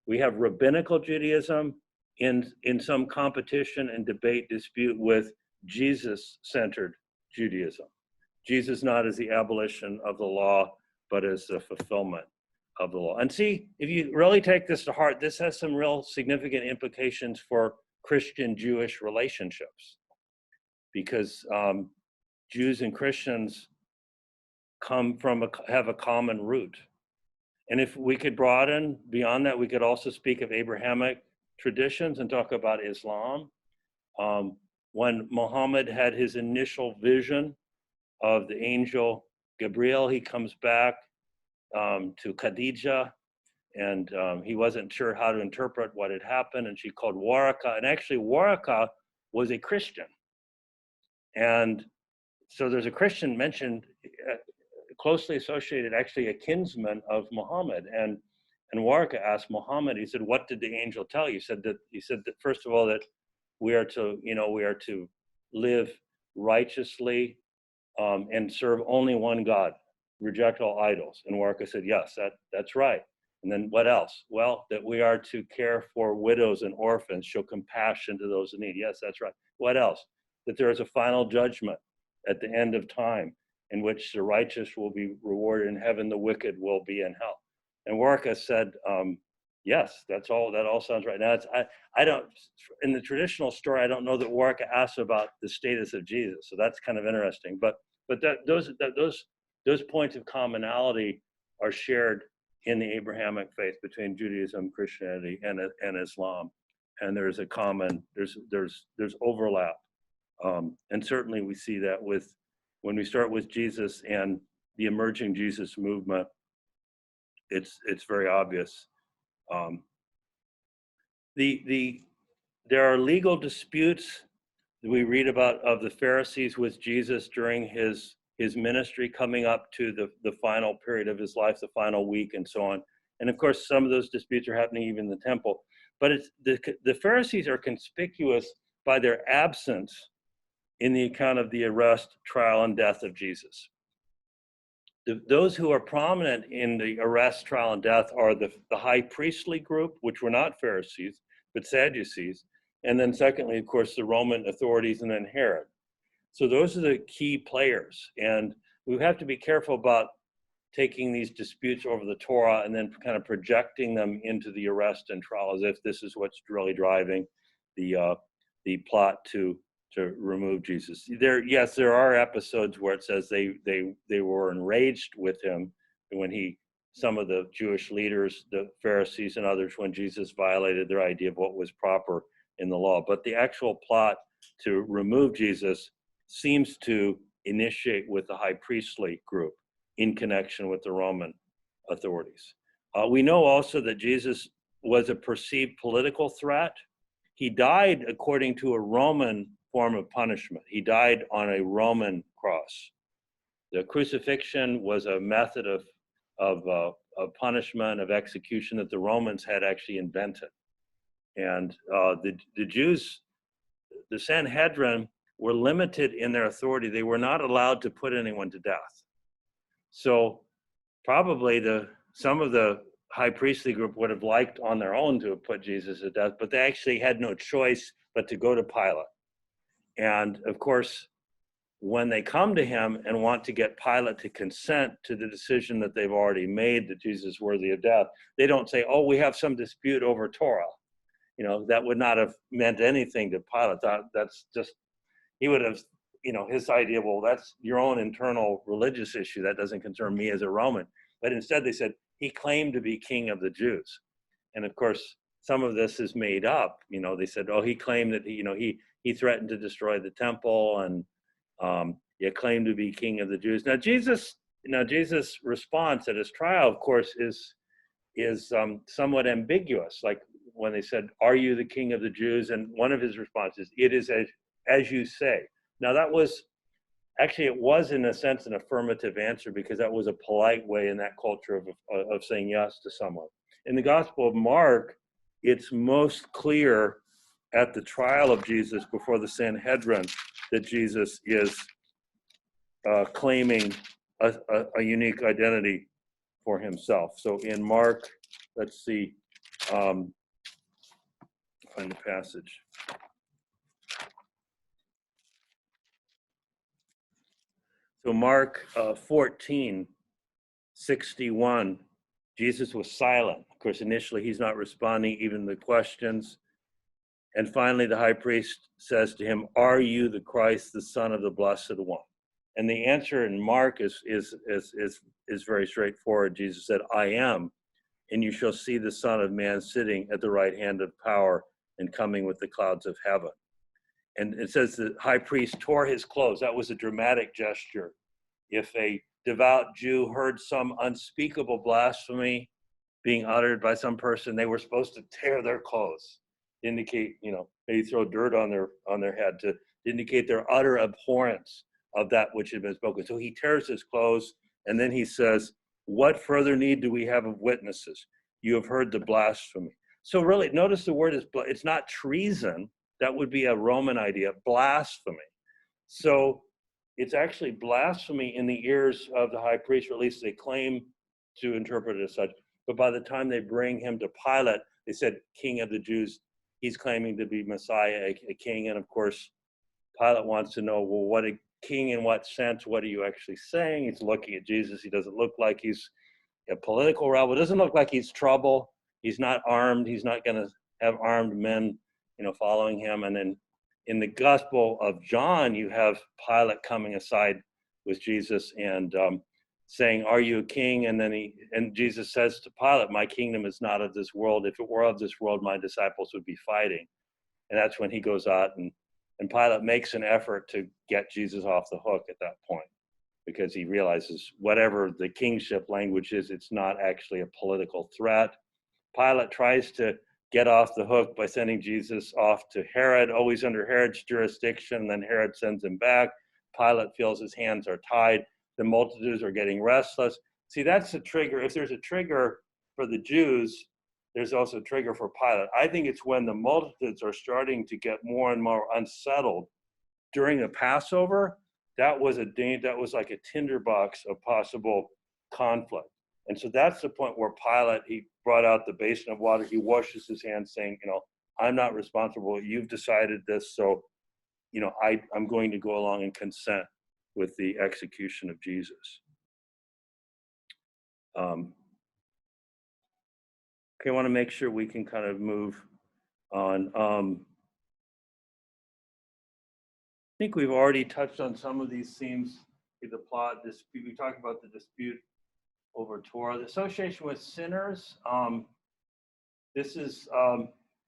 rabbinical Judaism in some competition and debate dispute with Jesus-centered Judaism. Jesus not as the abolition of the law, but as the fulfillment of the law. And see, if you really take this to heart, this has some real significant implications for Christian-Jewish relationships, because Jews and Christians have a common root. And if we could broaden beyond that, we could also speak of Abrahamic traditions and talk about Islam. When Muhammad had his initial vision of the angel Gabriel, he comes back to Khadijah, and he wasn't sure how to interpret what had happened, and she called Waraka, and actually Waraka was a Christian. And so there's a Christian mentioned, closely associated, actually a kinsman of Muhammad. And Waraka asked Muhammad, he said, "What did the angel tell you?" He said that first of all, that we are to live righteously and serve only one God, reject all idols. And Waraka said, "Yes, that's right." And then what else? Well, that we are to care for widows and orphans, show compassion to those in need. Yes, that's right. What else? That there is a final judgment at the end of time in which the righteous will be rewarded in heaven, the wicked will be in hell. And Waraka said, yes, that all sounds right. Now, I don't, in the traditional story, I don't know that Waraka asked about the status of Jesus. So that's kind of interesting. But those points of commonality are shared in the Abrahamic faith between Judaism, Christianity, and Islam. And there's a common, there's overlap. And certainly we see that when we start with Jesus and the emerging Jesus movement, it's very obvious. There are legal disputes that we read about of the Pharisees with Jesus during his ministry, coming up to the final period of his life, the final week, and so on. And of course, some of those disputes are happening even in the temple. But the Pharisees are conspicuous by their absence in the account of the arrest, trial, and death of Jesus. those who are prominent in the arrest, trial, and death are the high priestly group, which were not Pharisees, but Sadducees. And then secondly, of course, the Roman authorities and then Herod. So those are the key players. And we have to be careful about taking these disputes over the Torah and then kind of projecting them into the arrest and trial as if this is what's really driving the plot to remove Jesus. Yes, there are episodes where it says they were enraged with him when some of the Jewish leaders, the Pharisees and others, when Jesus violated their idea of what was proper in the law. But the actual plot to remove Jesus seems to initiate with the high priestly group in connection with the Roman authorities. We know also that Jesus was a perceived political threat. He died according to a Roman form of punishment. He died on a Roman cross. The crucifixion was a method of punishment, of execution that the Romans had actually invented. And the Jews, the Sanhedrin, were limited in their authority. They were not allowed to put anyone to death. So probably some of the high priestly group would have liked on their own to have put Jesus to death, but they actually had no choice but to go to Pilate. And of course, when they come to him and want to get Pilate to consent to the decision that they've already made that Jesus is worthy of death, they don't say, oh, we have some dispute over Torah. You know, that would not have meant anything to Pilate. That's just, he would have, his idea, well, that's your own internal religious issue. That doesn't concern me as a Roman. But instead they said, he claimed to be king of the Jews. And of course, some of this is made up. They said, oh, he claimed that, he threatened to destroy the temple and he claimed to be king of the Jews. Now, Jesus' response at his trial, of course, is somewhat ambiguous. Like when they said, are you the king of the Jews? And one of his responses, it is as you say. Now that was, actually it was in a sense an affirmative answer because that was a polite way in that culture of saying yes to someone. In the Gospel of Mark, it's most clear at the trial of Jesus before the Sanhedrin that Jesus is claiming a unique identity for himself. So in Mark, let's see, find the passage. So Mark 14:61, Jesus was silent. Of course, initially he's not responding even to the questions. And finally, the high priest says to him, are you the Christ, the Son of the Blessed One? And the answer in Mark is very straightforward. Jesus said, I am, and you shall see the Son of Man sitting at the right hand of power and coming with the clouds of heaven. And it says the high priest tore his clothes. That was a dramatic gesture. If a devout Jew heard some unspeakable blasphemy being uttered by some person, they were supposed to tear their clothes, indicate, maybe throw dirt on their head to indicate their utter abhorrence of that which had been spoken. So he tears his clothes, and then he says, what further need do we have of witnesses? You have heard the blasphemy. So really, notice the word it's not treason. That would be a Roman idea, blasphemy. So it's actually blasphemy in the ears of the high priest, or at least they claim to interpret it as such. But by the time they bring him to Pilate, they said, King of the Jews. He's claiming to be Messiah, a king. And of course, Pilate wants to know, well, what a king in what sense? What are you actually saying? He's looking at Jesus. He doesn't look like he's a political rebel. It doesn't look like he's trouble. He's not armed. He's not going to have armed men following him. And then in the Gospel of John, you have Pilate coming aside with Jesus and saying, are you a king? And then Jesus says to Pilate, my kingdom is not of this world. If it were of this world, my disciples would be fighting. And that's when he goes out and Pilate makes an effort to get Jesus off the hook at that point, because he realizes whatever the kingship language is, it's not actually a political threat. Pilate tries to get off the hook by sending Jesus off to Herod, always under Herod's jurisdiction. Then Herod sends him back. Pilate feels his hands are tied. The multitudes are getting restless. See, that's the trigger. If there's a trigger for the Jews, there's also a trigger for Pilate. I think it's when the multitudes are starting to get more and more unsettled during the Passover. that was like a tinderbox of possible conflict. And so that's the point where Pilate, he brought out the basin of water, he washes his hands saying, I'm not responsible, you've decided this, so, I'm going to go along and consent with the execution of Jesus. Okay, I want to make sure we can kind of move on. I think we've already touched on some of these themes. The plot dispute, we talked about the dispute over Torah. The association with sinners, this is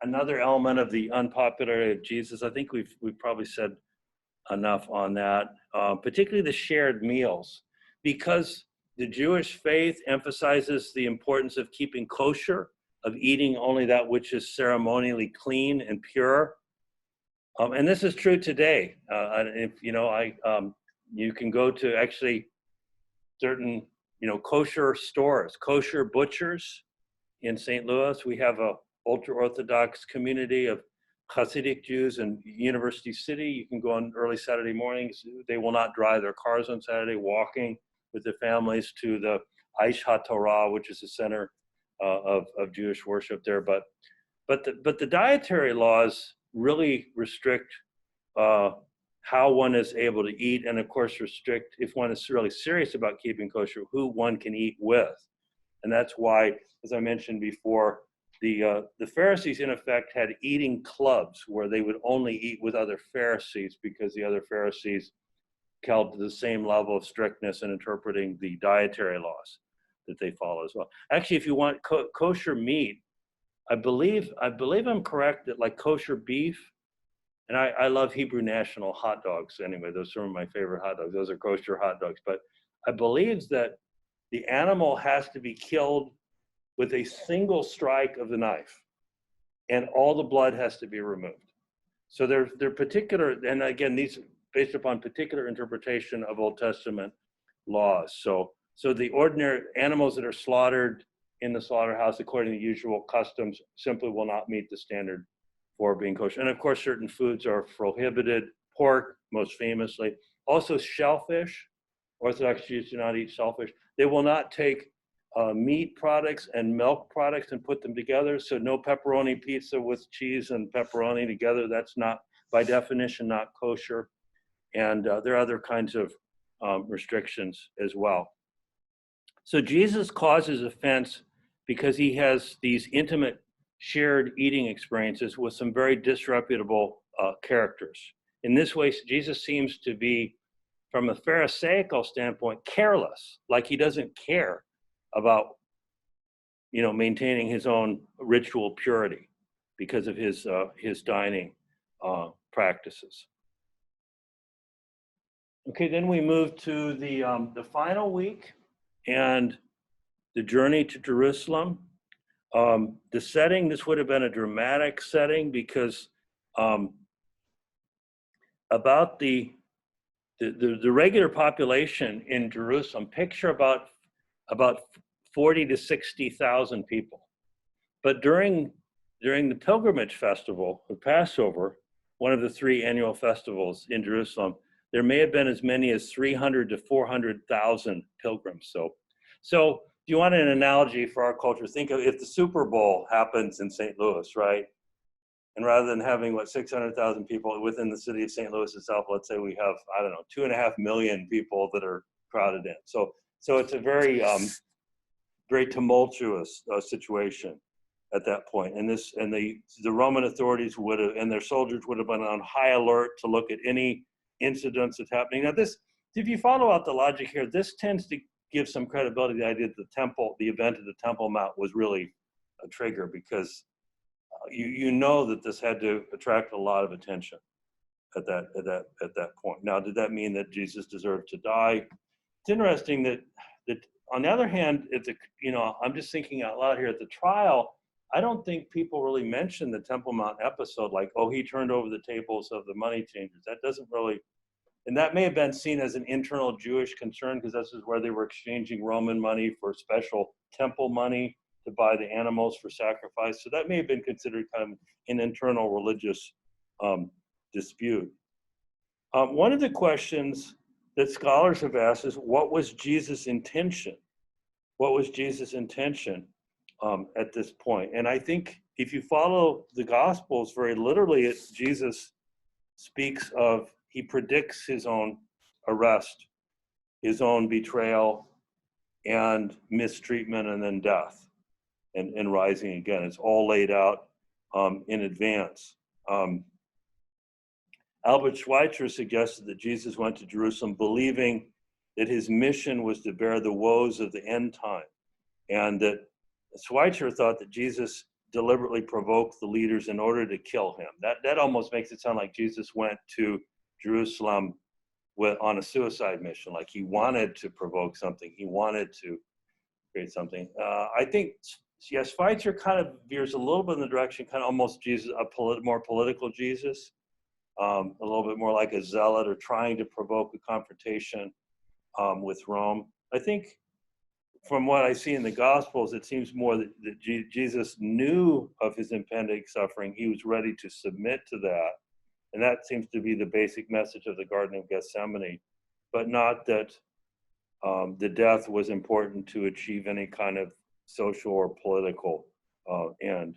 another element of the unpopularity of Jesus. I think we've probably said enough on that, particularly the shared meals, because the Jewish faith emphasizes the importance of keeping kosher, of eating only that which is ceremonially clean and pure. And this is true today. If you can go to actually certain kosher stores, kosher butchers in St. Louis. We have a ultra-Orthodox community of Hasidic Jews in University City. You can go on early Saturday mornings. They will not drive their cars on Saturday, walking with their families to the Aish HaTorah, which is the center of Jewish worship there. But the dietary laws really restrict how one is able to eat, and of course restrict, if one is really serious about keeping kosher, who one can eat with. And that's why, as I mentioned before, the Pharisees in effect had eating clubs where they would only eat with other Pharisees, because the other Pharisees held to the same level of strictness in interpreting the dietary laws that they follow as well. Actually, if you want kosher meat, I believe I'm correct that like kosher beef, and I love Hebrew National hot dogs anyway. Those are some of my favorite hot dogs. Those are kosher hot dogs. But I believe that the animal has to be killed with a single strike of the knife, and all the blood has to be removed. So they're particular, and again, these are based upon particular interpretation of Old Testament laws. So the ordinary animals that are slaughtered in the slaughterhouse according to usual customs simply will not meet the standard for being kosher. And of course, certain foods are prohibited, pork most famously. Also shellfish. Orthodox Jews do not eat shellfish. They will not take meat products and milk products and put them together. So no pepperoni pizza with cheese and pepperoni together. That's not, by definition, not kosher. And there are other kinds of restrictions as well. So Jesus causes offense because he has these intimate shared eating experiences with some very disreputable characters. In this way, Jesus seems to be, from a Pharisaical standpoint, careless, like he doesn't care about, maintaining his own ritual purity because of his dining practices. Okay, then we move to the final week and the journey to Jerusalem. The setting, this would have been a dramatic setting because about the regular population in Jerusalem, picture about 40 to 60,000 people. But during the pilgrimage festival of Passover, one of the three annual festivals in Jerusalem, there may have been as many as 300 to 400,000 pilgrims. So if you want an analogy for our culture, think of if the Super Bowl happens in St. Louis, right? And rather than having 600,000 people within the city of St. Louis itself, let's say we have, 2.5 million people that are crowded in. So it's a very, very tumultuous situation at that point. And the Roman authorities would have, and their soldiers would have been on high alert to look at any incidents that's happening. Now this, if you follow out the logic here, this tends to give some credibility to the idea that the event of the Temple Mount was really a trigger, because you know that this had to attract a lot of attention at that point. Now, did that mean that Jesus deserved to die? It's interesting that on the other hand, I'm just thinking out loud here at the trial, I don't think people really mention the Temple Mount episode, like, oh, he turned over the tables of the money changers. That doesn't really, and that may have been seen as an internal Jewish concern, because this is where they were exchanging Roman money for special temple money to buy the animals for sacrifice. So that may have been considered kind of an internal religious dispute. One of the questions that scholars have asked is, what was Jesus' intention? What was Jesus' intention at this point? And I think if you follow the Gospels very literally, Jesus speaks of, he predicts his own arrest, his own betrayal and mistreatment, and then death and rising again. It's all laid out in advance. Albert Schweitzer suggested that Jesus went to Jerusalem believing that his mission was to bear the woes of the end time, and that Schweitzer thought that Jesus deliberately provoked the leaders in order to kill him. That almost makes it sound like Jesus went to Jerusalem on a suicide mission, like he wanted to provoke something, he wanted to create something. I think, yes, Schweitzer kind of veers a little bit in the direction, kind of almost Jesus, more political Jesus, a little bit more like a zealot or trying to provoke a confrontation with Rome. I think from what I see in the Gospels, it seems more that Jesus knew of his impending suffering. He was ready to submit to that. And that seems to be the basic message of the Garden of Gethsemane, but not that the death was important to achieve any kind of social or political end.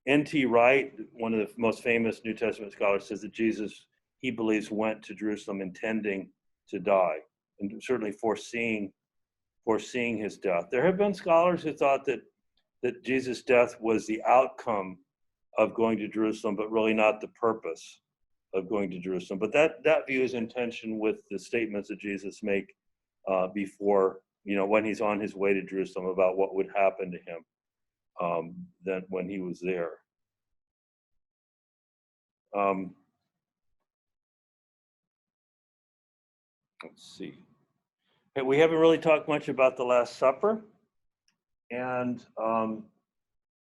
N.T. Wright, one of the most famous New Testament scholars, says that Jesus, he believes, went to Jerusalem intending to die, and certainly foreseeing his death. There have been scholars who thought that Jesus' death was the outcome of going to Jerusalem, but really not the purpose of going to Jerusalem. But that view is in tension with the statements that Jesus make before, when he's on his way to Jerusalem, about what would happen to him then when he was there. Let's see. Okay, we haven't really talked much about the Last Supper, and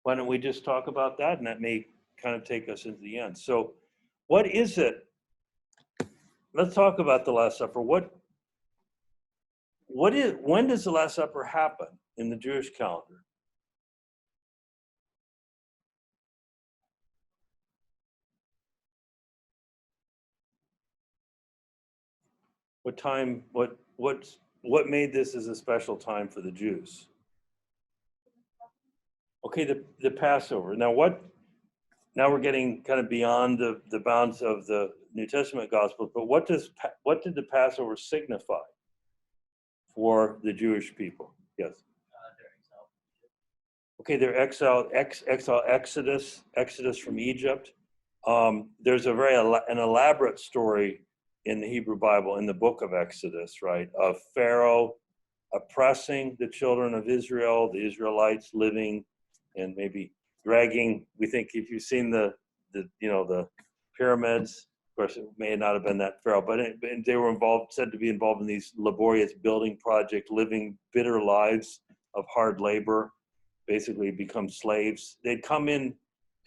why don't we just talk about that, and that may kind of take us into the end. So what is it? Let's talk about the Last Supper. When does the Last Supper happen in the Jewish calendar? What time, what made this as a special time for the Jews? Okay, the Passover. Now we're getting kind of beyond the bounds of the New Testament Gospels, but what did the Passover signify for the Jewish people? Yes. Okay, their exodus from Egypt. There's an elaborate story in the Hebrew Bible, in the book of Exodus, right, of Pharaoh oppressing the children of Israel, the Israelites living and maybe dragging. We think, if you've seen the pyramids, of course it may not have been that Pharaoh, but they were said to be involved in these laborious building projects, living bitter lives of hard labor, basically become slaves. They'd come in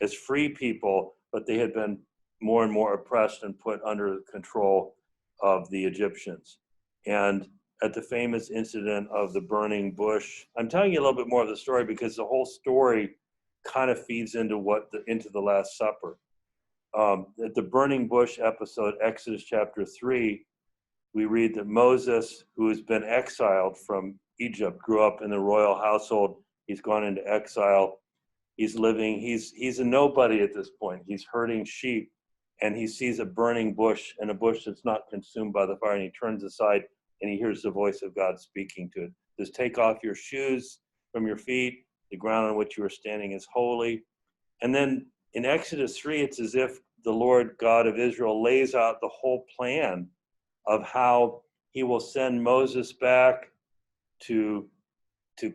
as free people, but they had been more and more oppressed and put under the control of the Egyptians. And at the famous incident of the burning bush, I'm telling you a little bit more of the story because the whole story kind of feeds into the Last Supper. At the burning bush episode, Exodus chapter 3, we read that Moses, who has been exiled from Egypt, grew up in the royal household. He's gone into exile. He's a nobody at this point. He's herding sheep, and he sees a burning bush, and a bush that's not consumed by the fire, and he turns aside and he hears the voice of God speaking to it. He says, "Take off your shoes from your feet. The ground on which you are standing is holy." And then in Exodus 3, it's as if the Lord God of Israel lays out the whole plan of how he will send Moses back to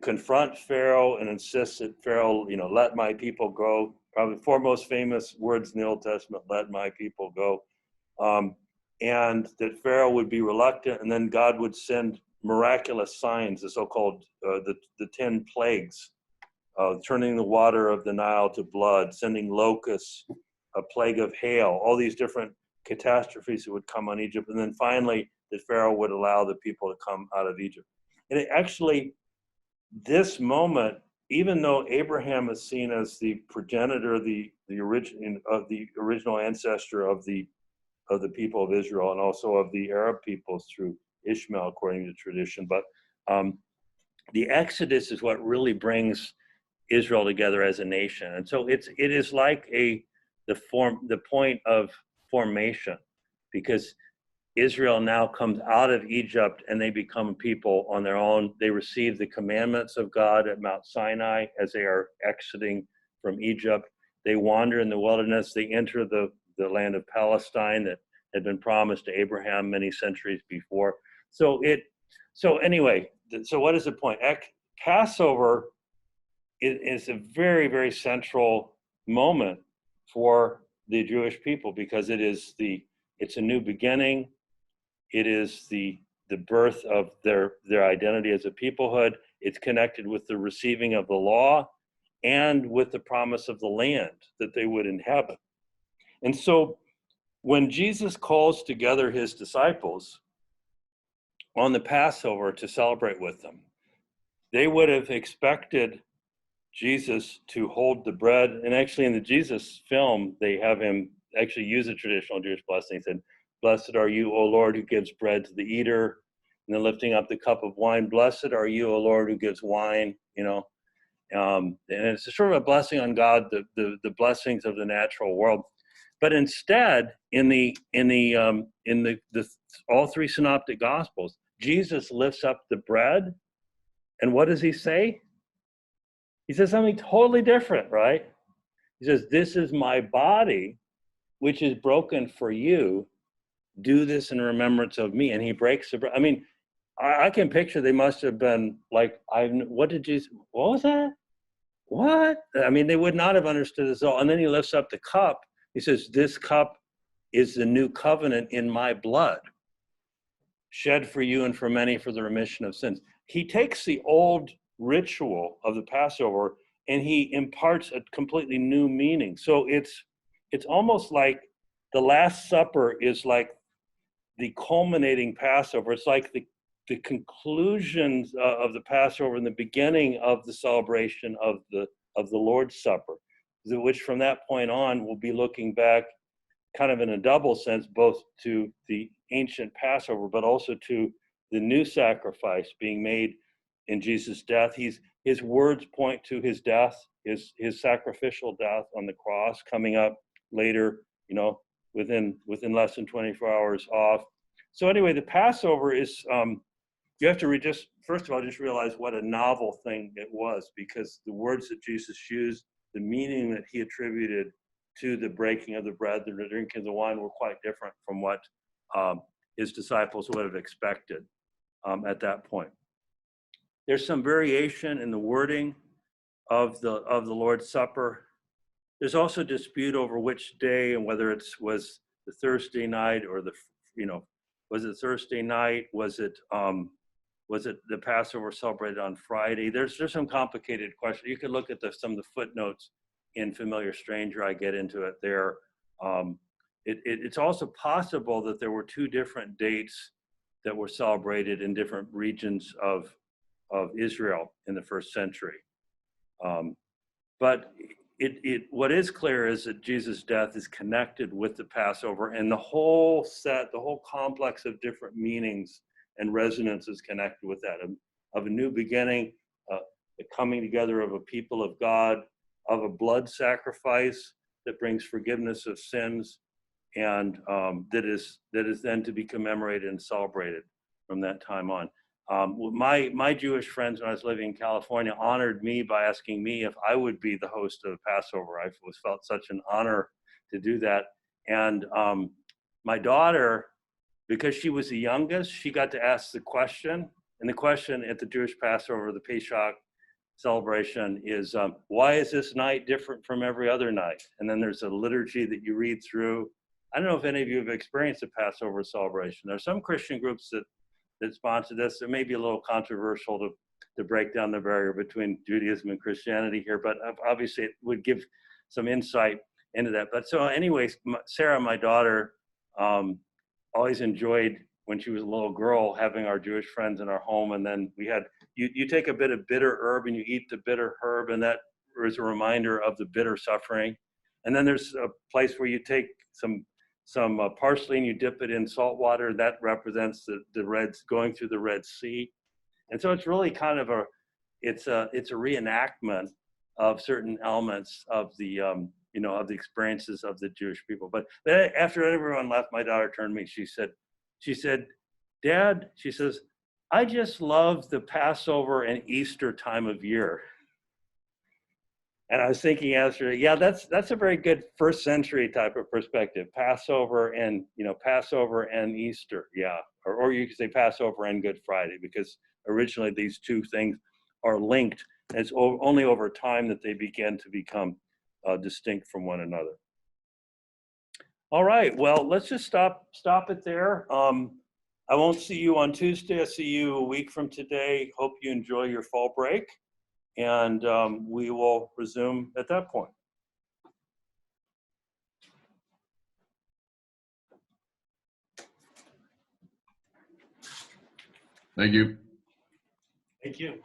confront Pharaoh and insist that Pharaoh, let my people go. Probably four most famous words in the Old Testament, "let my people go." And that Pharaoh would be reluctant, and then God would send miraculous signs, the so-called the 10 plagues, turning the water of the Nile to blood, sending locusts, a plague of hail, all these different catastrophes that would come on Egypt. And then finally, that Pharaoh would allow the people to come out of Egypt. And this moment, even though Abraham is seen as the progenitor, the original ancestor of the the people of Israel and also of the Arab peoples through Ishmael, according to tradition. But the Exodus is what really brings Israel together as a nation, and so it is like the point of formation, because Israel now comes out of Egypt and they become people on their own. They receive the commandments of God at Mount Sinai as they are exiting from Egypt. They wander in the wilderness. They enter the land of Palestine that had been promised to Abraham many centuries before. So anyway, so what is the point? Passover is a very, very central moment for the Jewish people, because it's a new beginning. It is the birth of their identity as a peoplehood. It's connected with the receiving of the law and with the promise of the land that they would inhabit. And so when Jesus calls together his disciples on the Passover to celebrate with them, they would have expected Jesus to hold the bread. And actually in the Jesus film, they have him actually use a traditional Jewish blessing. He said, "Blessed are you, O Lord, who gives bread to the eater." And then lifting up the cup of wine, "Blessed are you, O Lord, who gives wine," and it's a sort of a blessing on God, the blessings of the natural world. But instead, in the all three synoptic gospels, Jesus lifts up the bread, and what does he say? He says something totally different, right? He says, "This is my body, which is broken for you. Do this in remembrance of me." And he breaks the bread. I mean, I can picture they must have been like, what was that? What? I mean, they would not have understood this at all. And then he lifts up the cup. He says, "This cup is the new covenant in my blood, shed for you and for many for the remission of sins." He takes the old ritual of the Passover and he imparts a completely new meaning. So it's almost like the Last Supper is like the culminating Passover. It's like the conclusions of the Passover and the beginning of the celebration of the Lord's Supper, which from that point on will be looking back kind of in a double sense, both to the ancient Passover, but also to the new sacrifice being made in Jesus' death. His words point to his death, his sacrificial death on the cross, coming up later, within less than 24 hours off. So anyway, the Passover is, you have to first of all, just realize what a novel thing it was, because the words that Jesus used, the meaning that he attributed to the breaking of the bread, the drinking of the wine, were quite different from what his disciples would have expected at that point. There's some variation in the wording of the Lord's Supper. There's also dispute over which day and whether it was the Thursday night or was it Thursday night? Was it the Passover celebrated on Friday? There's some complicated questions. You can look at some of the footnotes in Familiar Stranger. I get into it there. It's also possible that there were two different dates that were celebrated in different regions of Israel in the first century. But what is clear is that Jesus' death is connected with the Passover, and the whole complex of different meanings and resonances connected with that, of a new beginning, the coming together of a people of God, of a blood sacrifice that brings forgiveness of sins, and that is then to be commemorated and celebrated from that time on. My Jewish friends, when I was living in California, honored me by asking me if I would be the host of Passover. I felt such an honor to do that. And my daughter, because she was the youngest, she got to ask the question. And the question at the Jewish Passover, the Pesach celebration, is, why is this night different from every other night? And then there's a liturgy that you read through. I don't know if any of you have experienced a Passover celebration. There are some Christian groups that sponsor this. It may be a little controversial to break down the barrier between Judaism and Christianity here, but obviously it would give some insight into that. But so anyways, Sarah, my daughter, always enjoyed, when she was a little girl, having our Jewish friends in our home. And then we had, you take a bit of bitter herb and you eat the bitter herb, and that is a reminder of the bitter suffering. And then there's a place where you take some parsley and you dip it in salt water. That represents the Reds going through the Red Sea. And so it's really kind of it's a reenactment of certain elements of the, of the experiences of the Jewish people. But then after everyone left, my daughter turned to me. She said, Dad, she says, I just love the Passover and Easter time of year. And I was thinking after, yeah, that's a very good first century type of perspective. Passover and Easter, yeah. Or you could say Passover and Good Friday, because originally these two things are linked. And it's only over time that they begin to become distinct from one another. All right, well, let's just stop it there. I won't see you on Tuesday. I'll see you a week from today. Hope you enjoy your fall break. And we will resume at that point. Thank you. Thank you.